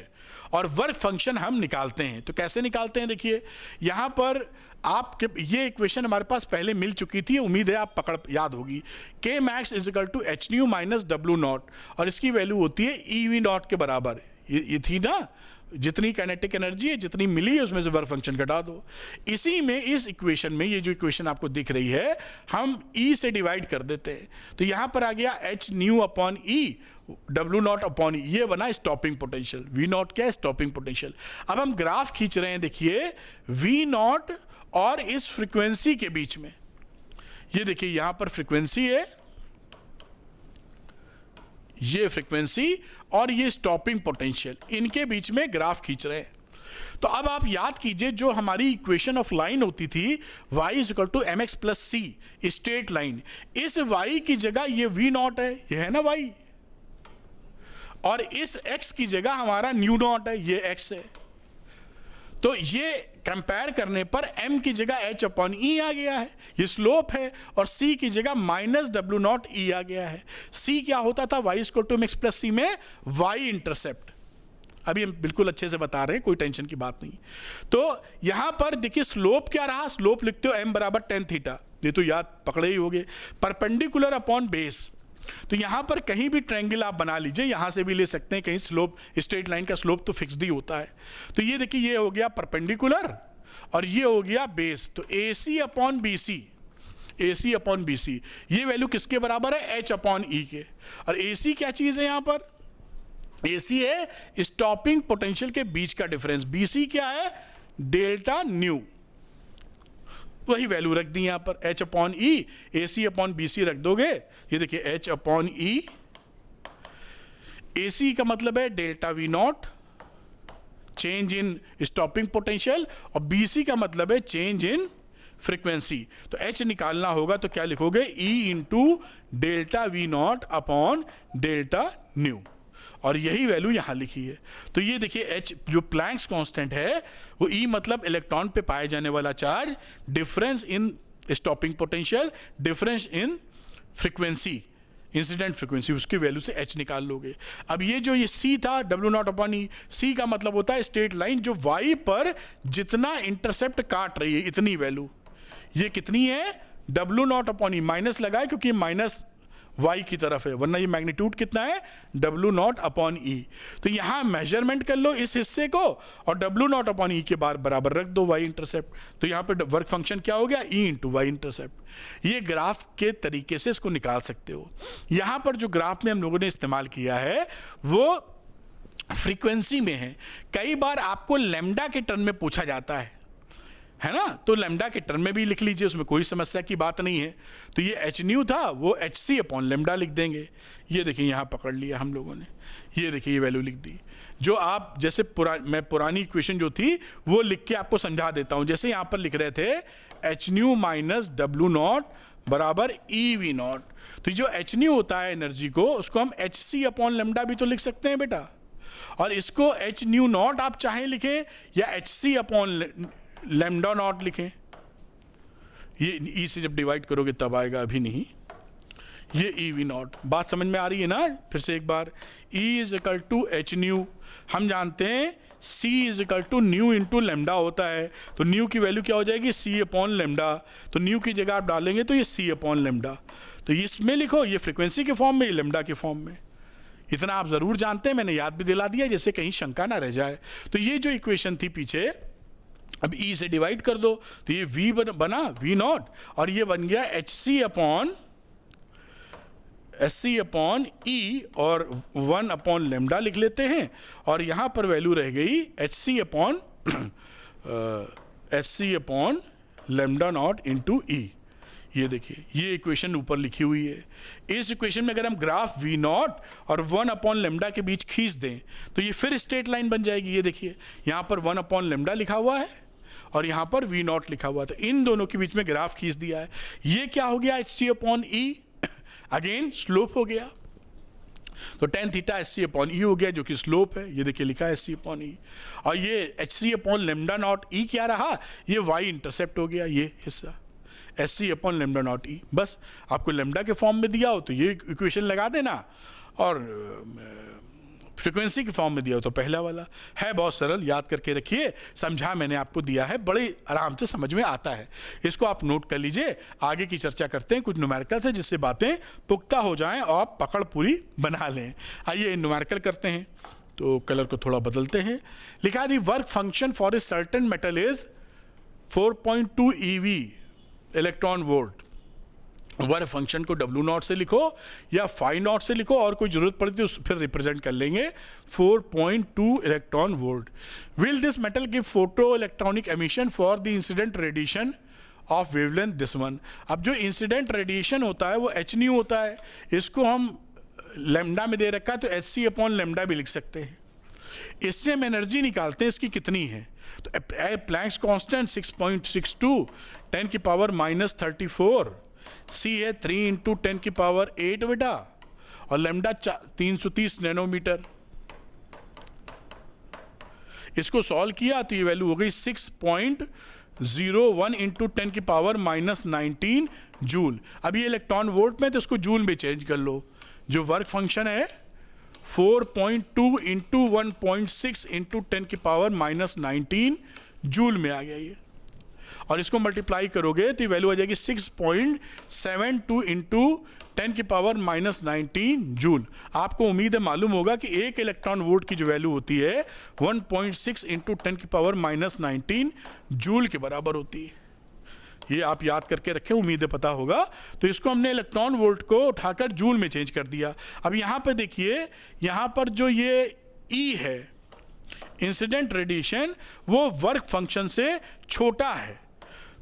और वर्क फंक्शन हम निकालते हैं। तो कैसे निकालते हैं, देखिए यहां पर आपके ये इक्वेशन हमारे पास पहले मिल चुकी थी, उम्मीद है आप पकड़ याद होगी। k max is equal to H nu minus W naught और इसकी वैल्यू होती है ई वी नॉट के बराबर। ये थी ना, जितनी काइनेटिक एनर्जी है जितनी मिली है उसमें से वर्क फंक्शन घटा दो। इसी में इस इक्वेशन में ये जो इक्वेशन आपको दिख रही है हम E से डिवाइड कर देते हैं। तो यहां पर आ गया H nu upon E W naught upon E, ये बना स्टॉपिंग पोटेंशियल। वी नॉट क्या है, स्टॉपिंग पोटेंशियल। अब हम ग्राफ खींच रहे हैं, देखिए वी नॉट और इस फ्रीक्वेंसी के बीच में, ये देखिए यहां पर फ्रीक्वेंसी है, ये फ्रीक्वेंसी और ये स्टॉपिंग पोटेंशियल, इनके बीच में ग्राफ खींच रहे हैं। तो अब आप याद कीजिए जो हमारी इक्वेशन ऑफ लाइन होती थी y is equal to M X plus C, straight line, इस y की जगह ये वी नॉट है, ये है ना y, और इस x की जगह हमारा न्यू नॉट है, ये x है। तो ये कंपेयर करने पर m की जगह h अपॉन ई आ गया है, ये स्लोप है, और c की जगह माइनस डब्ल्यू नॉट ई आ गया है। c क्या होता था, y equal to mx plus C में y इंटरसेप्ट। अभी हम बिल्कुल अच्छे से बता रहे हैं, कोई टेंशन की बात नहीं। तो यहां पर देखिए स्लोप क्या रहा, स्लोप लिखते हो m बराबर टेन थीटा, ये तो याद पकड़े ही होगे। परपेंडिकुलर अपॉन बेस, तो यहां पर कहीं भी ट्रायंगल आप बना लीजिए, यहां से भी ले सकते हैं, कहीं स्लोप स्ट्रेट लाइन का स्लोप तो फिक्स्ड ही होता है। तो ये देखिए ये हो गया परपेंडिकुलर और ये हो गया बेस। तो AC upon BC, AC upon BC, ये वैल्यू किसके बराबर है, H अपॉन E के। और AC क्या चीज है यहां पर, AC है स्टॉपिंग पोटेंशियल के बीच का डिफरेंस, BC क्या है, डेल्टा न्यू, वही वैल्यू रख दी यहां पर, H अपॉन ई, AC अपॉन BC रख दोगे, ये देखिए H अपॉन ई, AC का मतलब है delta we not, change in stopping potential, और BC का मतलब है चेंज इन फ्रीक्वेंसी। तो H निकालना होगा तो क्या लिखोगे, E into delta we not upon delta nu, और यही वैल्यू यहां लिखी है। तो ये देखिए H जो प्लैंक्स कांस्टेंट है वो E मतलब इलेक्ट्रॉन पे पाए जाने वाला charge, difference in stopping potential, difference in frequency, incident frequency, उसकी वैल्यू से H निकाल लोगे। अब ये जो ये C था डब्ल्यू नॉट अपॉन ई, C का मतलब होता है स्ट्रेट लाइन जो Y पर जितना इंटरसेप्ट काट रही है, इतनी वैल्यू, ये कितनी है, W naught upon E, minus लगाए क्योंकि माइनस y की तरफ है, वरना ये मैग्नीट्यूड कितना है, डब्ल्यू नॉट अपॉन ई। तो यहां मेजरमेंट कर लो इस हिस्से को और डब्ल्यू नॉट अपॉन ई के बराबर रख दो y इंटरसेप्ट। तो यहां पे वर्क फंक्शन क्या हो गया, e इंटू वाई इंटरसेप्ट। ये ग्राफ के तरीके से इसको निकाल सकते हो। यहां पर जो ग्राफ में हम लोगों ने इस्तेमाल किया है वो फ्रीक्वेंसी में है। कई बार आपको लैम्डा के टर्म में पूछा जाता है ना, तो लैम्डा के टर्म में भी लिख लीजिए, उसमें कोई समस्या की बात नहीं है। तो ये एच न्यू था, वो एच सी अपॉन लैम्डा लिख देंगे। ये देखिए यहाँ पकड़ लिया हम लोगों ने, ये देखिए ये वैल्यू लिख दी। जो आप जैसे मैं पुरानी इक्वेशन जो थी वो लिख के आपको समझा देता हूँ। जैसे यहाँ पर लिख रहे थे H nu minus W not बराबर ई वी नॉट। तो जो एच न्यू होता है एनर्जी को, उसको हम एच सी अपॉन लैम्डा भी तो लिख सकते हैं बेटा, और इसको एच न्यू नॉट आप चाहे लिखें या H C upon lambda naught लिखें। ये ई से जब डिवाइड करोगे तब आएगा, अभी नहीं। ये ई वी नॉट, बात समझ में आ रही है ना। फिर से एक बार, E is equal to H nu, हम जानते हैं C is equal to nu into lambda होता है, तो न्यू की वैल्यू क्या हो जाएगी C अपॉन लेमडा, तो न्यू की जगह आप डालेंगे तो ये C अपॉन लेमडा, तो इसमें लिखो ये फ्रीक्वेंसी के फॉर्म में, ये लेमडा के फॉर्म में। इतना आप ज़रूर जानते हैं, मैंने याद भी दिला दिया जैसे कहीं शंका ना रह जाए। तो ये जो इक्वेशन थी पीछे, अब E से डिवाइड कर दो तो ये V बना V नॉट, और ये बन गया HC upon SC upon E, और 1 अपॉन लेमडा लिख लेते हैं, और यहाँ पर वैल्यू रह गई HC upon SC upon lambda naught into E। ये देखिए ये इक्वेशन ऊपर लिखी हुई है। इस इक्वेशन में अगर हम ग्राफ V नॉट और 1 अपॉन लेमडा के बीच खींच दें तो ये फिर स्ट्रेट लाइन बन जाएगी। ये देखिए यहाँ पर 1 अपॉन लेमडा लिखा हुआ है और यहाँ पर V नॉट लिखा हुआ था, इन दोनों के बीच में ग्राफ खींच दिया है। ये क्या हो गया HC upon E, again slope हो गया, तो tan theta HC upon E हो गया जो कि स्लोप है। ये देखिए लिखा है HC अपॉन E, और ये HC upon lambda naught E क्या रहा, ये Y इंटरसेप्ट हो गया, ये हिस्सा SC upon lambda naught E। बस आपको लेमडा के फॉर्म में दिया हो तो ये इक्वेशन लगा देना, और फ्रीक्वेंसी के फॉर्म में दिया हो तो पहला वाला। है बहुत सरल, याद करके रखिए, समझा मैंने आपको दिया है, बड़े आराम से समझ में आता है। इसको आप नोट कर लीजिए, आगे की चर्चा करते हैं कुछ न्यूमेरिकल से जिससे बातें पुख्ता हो जाएं और आप पकड़ पूरी बना लें। आइए न्यूमेरिकल करते हैं, तो कलर को थोड़ा बदलते हैं। लिखा है the work function for a certain metal is 4.2 EV electron volt. Work function को W नॉट से लिखो या फाई नॉट से लिखो, और कोई जरूरत पड़ती है फिर रिप्रेजेंट कर लेंगे 4.2 electron volt. Will this metal give photo electronic emission for the incident radiation of wavelength this one. अब जो इंसिडेंट रेडिएशन होता है वो h होता है, इसको हम लेमडा में दे रखा है तो HC अपॉन लेमडा भी लिख सकते हैं। इससे हम एनर्जी निकालते हैं इसकी कितनी है, तो प्लैंक्स कांस्टेंट 6.62 10 की पावर -34, C है 3 इंटू 10 की पावर 8 बेटा, और लेमडा 330 नैनोमीटर। इसको सॉल्व किया तो ये वैल्यू हो गई 6.01 इंटू 10 की पावर -19 जूल। अब ये इलेक्ट्रॉन वोल्ट में तो इसको जूल में चेंज कर लो। जो वर्क फंक्शन है 4.2 इंटू 1.6 इंटू 10 की पावर -19 जूल में आ गया ये, और इसको मल्टीप्लाई करोगे तो वैल्यू आ जाएगी 6.72 इंटू 10 की पावर -19 जूल। आपको उम्मीद है मालूम होगा कि एक इलेक्ट्रॉन वोल्ट की जो वैल्यू होती है 1.6 इंटू 10 की पावर -19 जूल के बराबर होती है। ये आप याद करके रखें, उम्मीद है पता होगा। तो इसको हमने इलेक्ट्रॉन वोल्ट को उठाकर जूल में चेंज कर दिया। अब यहाँ पर देखिए, यहाँ पर जो ये E है इंसिडेंट रेडिएशन, वो वर्क फंक्शन से छोटा है।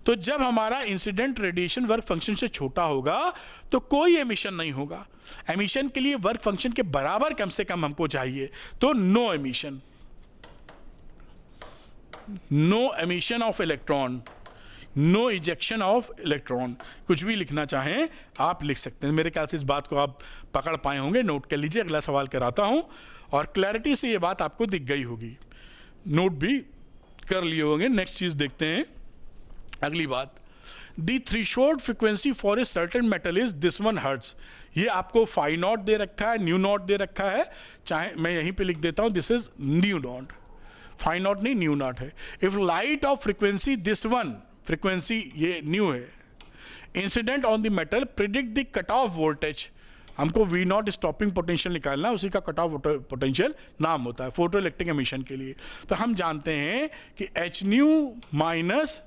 तो जब हमारा इंसिडेंट रेडिएशन वर्क फंक्शन से छोटा होगा तो कोई एमिशन नहीं होगा। एमिशन के लिए वर्क फंक्शन के बराबर कम से कम हमको चाहिए, तो no emission, no emission of electron, no ejection of electron. कुछ भी लिखना चाहें आप लिख सकते हैं। मेरे ख्याल से इस बात को आप पकड़ पाए होंगे। नोट कर लीजिए, अगला सवाल कराता हूं, और क्लैरिटी से ये बात आपको दिख गई होगी, नोट भी कर लिए होंगे। नेक्स्ट चीज देखते हैं, अगली बात, the threshold frequency for a certain metal is this 1 hertz. ये आपको फाई नॉट दे रखा है, न्यू नॉट दे रखा है, चाहे मैं यहीं पे लिख देता हूं this is nu naught, phi naught नहीं न्यू नॉट है। If light of frequency this 1, frequency ये न्यू है, incident on the metal predict the cut off voltage. हमको V नॉट स्टॉपिंग पोटेंशियल निकालना, उसी का कट ऑफ पोटेंशियल नाम होता है फोटो इलेक्ट्रिक एमिशन के लिए। तो हम जानते हैं कि h new minus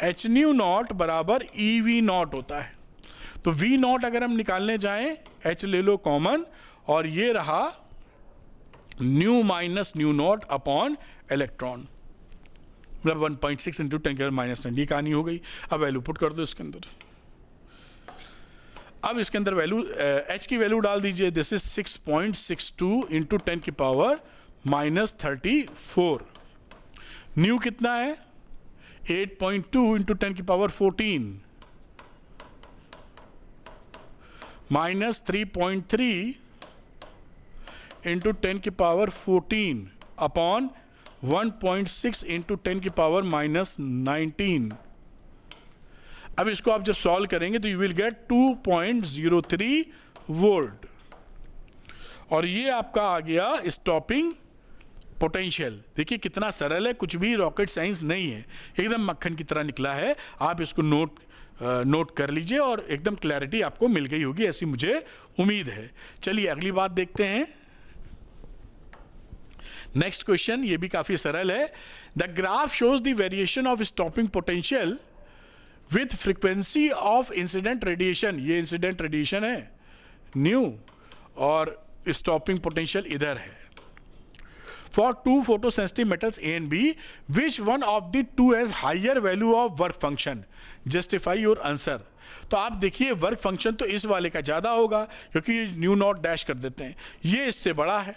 h new not बराबर EV नॉट होता है। तो V नॉट अगर हम निकालने जाएं, H ले लो कॉमन, और ये रहा new minus nu naught upon electron, मतलब 1.6 इंटू 10 की पावर -9। ये कहानी हो गई। अब वैल्यू पुट कर दो इसके अंदर। अब इसके अंदर वैल्यू H की वैल्यू डाल दीजिए, दिस इज 6.62 इंटू 10 की पावर -34। न्यू कितना है 8.2 इंटू 10 की पावर 14 -3.3 इंटू 10 की पावर 14 अपॉन 1.6 इंटू 10 की पावर -19। अब इसको आप जब सॉल्व करेंगे तो यू विल गेट 2.03 वोल्ट, और ये आपका आ गया स्टॉपिंग पोटेंशियल, देखिए कितना सरल है, कुछ भी रॉकेट साइंस नहीं है, एकदम मक्खन की तरह निकला है। आप इसको नोट कर लीजिए और एकदम क्लैरिटी आपको मिल गई होगी, ऐसी मुझे उम्मीद है। चलिए अगली बात देखते हैं। नेक्स्ट क्वेश्चन, ये भी काफी सरल है। The graph shows the variation of stopping potential with frequency of incident radiation, ये इंसिडेंट रेडिएशन है न्यू, और स्टॉपिंग पोटेंशियल इधर है। For two photosensitive metals A and B, which one of the two has higher value of work function, justify your answer. तो आप देखिए work function तो इस वाले का ज्यादा होगा क्योंकि न्यू नॉट डैश कर देते हैं, ये इससे बड़ा है,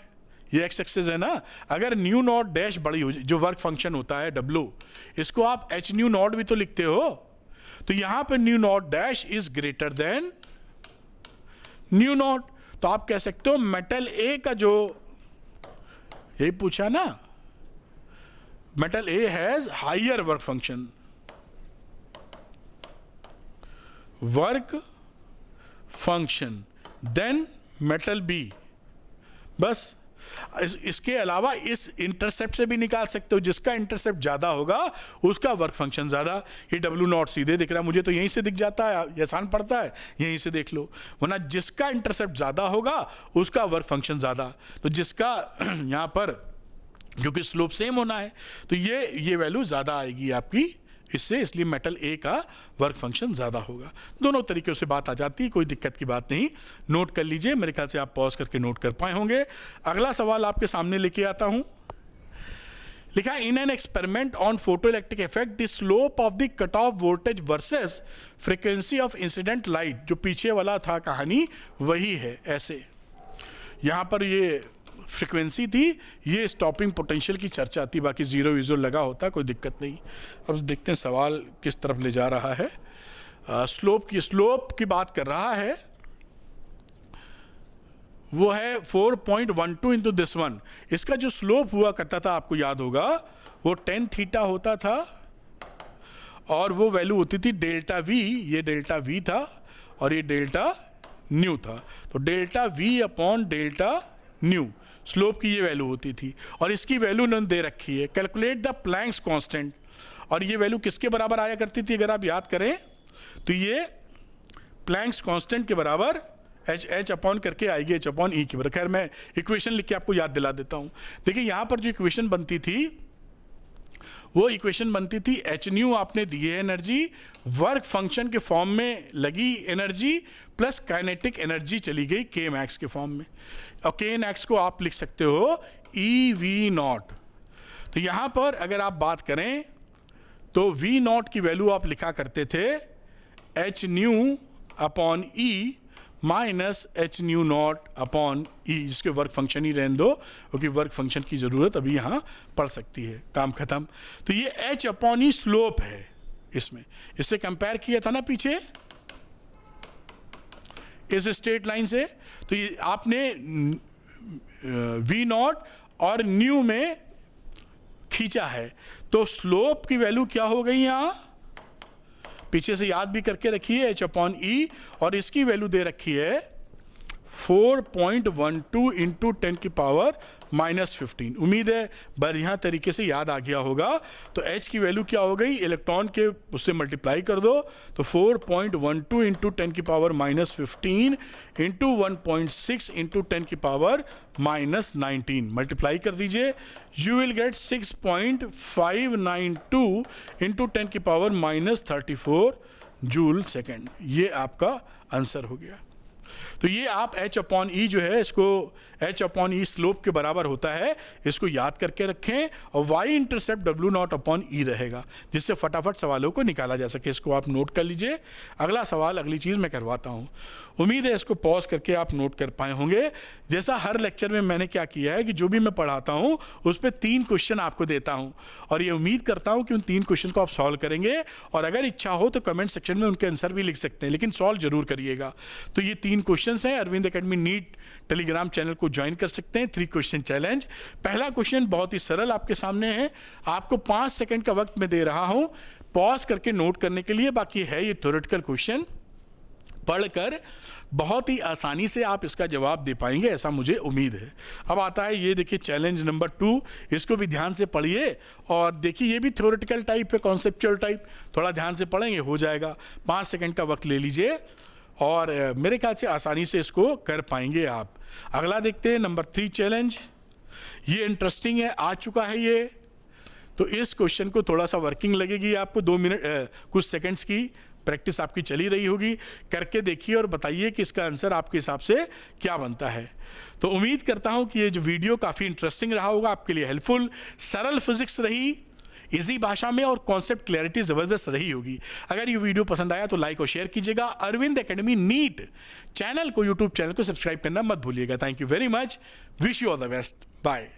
ये एक्स एक्सिस है ना। अगर न्यू नॉट डैश बड़ी हो, जो वर्क फंक्शन होता है W, इसको आप एच न्यू नॉट भी तो लिखते हो, तो यहां पर new not dash is greater than new not. तो आप कह सकते हो मेटल ए का, जो यही पूछा ना, metal A has higher work function, than metal B. बस इसके अलावा इस इंटरसेप्ट से भी निकाल सकते हो, जिसका इंटरसेप्ट ज्यादा होगा उसका वर्क फंक्शन ज्यादा। ये W नॉट सीधे दिख रहा है मुझे, तो यहीं से दिख जाता है, ये आसान पड़ता है, यहीं से देख लो। वरना जिसका इंटरसेप्ट ज्यादा होगा उसका वर्क फंक्शन ज्यादा, तो जिसका यहां पर क्योंकि स्लोप सेम होना है तो ये वैल्यू ज्यादा आएगी आपकी इससे, इसलिए मेटल ए का वर्क फंक्शन ज्यादा होगा। दोनों तरीकों से बात आ जाती है, कोई दिक्कत की बात नहीं। नोट कर लीजिए, मेरे ख्याल से आप पॉज करके नोट कर पाए होंगे। अगला सवाल आपके सामने लेके आता हूं। लिखा, in an experiment on photo electric effect the slope of the cut off voltage versus frequency of incident light, जो पीछे वाला था कहानी वही है। ऐसे यहां पर ये फ्रीक्वेंसी थी, ये स्टॉपिंग पोटेंशियल की चर्चा थी, बाकी जीरो विजुअल लगा होता, कोई दिक्कत नहीं। अब देखते हैं सवाल किस तरफ ले जा रहा है। स्लोप की बात कर रहा है, वो है 4.12 इंटू दिस वन। इसका जो स्लोप हुआ करता था आपको याद होगा, वो 10 थीटा होता था और वो वैल्यू होती थी डेल्टा वी, ये डेल्टा वी था और ये डेल्टा न्यू था। तो delta we upon delta nu slope की ये वैल्यू होती थी, और इसकी वैल्यू उन्होंने दे रखी है। कैलकुलेट द प्लैंक्स कांस्टेंट, और ये वैल्यू किसके बराबर आया करती थी अगर आप याद करें तो ये प्लैंक्स कांस्टेंट के बराबर एच अपॉन करके आएगी, एच अपॉन ई के बराबर। खैर मैं इक्वेशन लिख के आपको याद दिला देता हूं। देखिए यहां पर जो इक्वेशन बनती थी वो इक्वेशन बनती थी, एच न्यू आपने दी है एनर्जी, वर्क फंक्शन के फॉर्म में लगी एनर्जी प्लस काइनेटिक एनर्जी चली गई के मैक्स के फॉर्म में, और के मैक्स को आप लिख सकते हो ई वी नॉट। तो यहां पर अगर आप बात करें तो वी नॉट की वैल्यू आप लिखा करते थे H nu upon E minus H nu naught upon E, जिसके वर्क फंक्शन ही रहने दो क्योंकि वर्क फंक्शन की जरूरत अभी यहां पड़ सकती है, काम खत्म। तो ये एच अपॉन ई स्लोप है इसमें, इससे कंपेयर किया था ना पीछे इस स्ट्रेट लाइन से, तो ये आपने वी नॉट और न्यू में खींचा है, तो स्लोप की वैल्यू क्या हो गई यहां, पीछे से याद भी करके रखिए एच अपॉन ई, और इसकी वैल्यू दे रखी है 4.12 इंटू 10 की पावर -15। उम्मीद है बढ़िया तरीके से याद आ गया होगा। तो h की वैल्यू क्या हो गई, इलेक्ट्रॉन के उससे मल्टीप्लाई कर दो, तो 4.12 इंटू 10 की पावर -15 इंटू 1.6 इंटू 10 की पावर -19 मल्टीप्लाई कर दीजिए, यू विल गेट 6.592 इंटू 10 की पावर -34 जूल सेकेंड। ये आपका आंसर हो गया। तो ये आप h अपॉन ई जो है, इसको h अपॉन ई स्लोप के बराबर होता है, इसको याद करके रखें, और y intercept W naught upon E रहेगा, जिससे फटाफट सवालों को निकाला जा सके। इसको आप नोट कर लीजिए। अगला सवाल, अगली चीज़ मैं करवाता हूँ। उम्मीद है इसको पॉज करके आप नोट कर पाए होंगे। जैसा हर लेक्चर में मैंने क्या किया है कि जो भी मैं पढ़ाता हूँ उस पर 3 क्वेश्चन आपको देता हूँ, और ये उम्मीद करता हूँ कि उन 3 क्वेश्चन को आप सॉल्व करेंगे, और अगर इच्छा हो तो कमेंट सेक्शन में उनके आंसर भी लिख सकते हैं, लेकिन सॉल्व जरूर करिएगा। तो ये 3 क्वेश्चन हैं। Arvind academy NEET Telegram channel को ज्वाइन कर सकते हैं। 3 क्वेश्चन चैलेंज। पहला क्वेश्चन बहुत ही सरल आपके सामने है, आपको 5 सेकंड का वक्त मैं दे रहा हूं पॉज करके नोट करने के लिए, बाकी है ये थ्योरेटिकल क्वेश्चन। पढ़कर बहुत ही आसानी से आप इसका जवाब दे पाएंगे, ऐसा मुझे उम्मीद है। अब आता है ये देखिए चैलेंज नंबर 2, इसको भी ध्यान से पढ़िए और देखिए ये भी थ्योरेटिकल टाइप है, कॉन्सेप्चुअल टाइप, थोड़ा ध्यान से पढ़ेंगे हो जाएगा। 5 सेकंड का वक्त ले लीजिए और मेरे ख्याल से आसानी से इसको कर पाएंगे आप। अगला देखते हैं नंबर 3 चैलेंज। ये इंटरेस्टिंग है, आ चुका है ये, तो इस क्वेश्चन को थोड़ा सा वर्किंग लगेगी आपको, 2 मिनट कुछ सेकंड्स की प्रैक्टिस आपकी चली रही होगी, करके देखिए और बताइए कि इसका आंसर आपके हिसाब से क्या बनता है। तो उम्मीद करता हूं कि ये जो वीडियो काफ़ी इंटरेस्टिंग रहा होगा, आपके लिए हेल्पफुल, सरल फिजिक्स रही, इजी भाषा में और कॉन्सेप्ट क्लैरिटी ज़बरदस्त रही होगी। अगर ये वीडियो पसंद आया तो लाइक और शेयर कीजिएगा। अरविंद एकेडमी नीट चैनल को, यूट्यूब चैनल को सब्सक्राइब करना मत भूलिएगा। Thank you very much, wish you all the best, bye.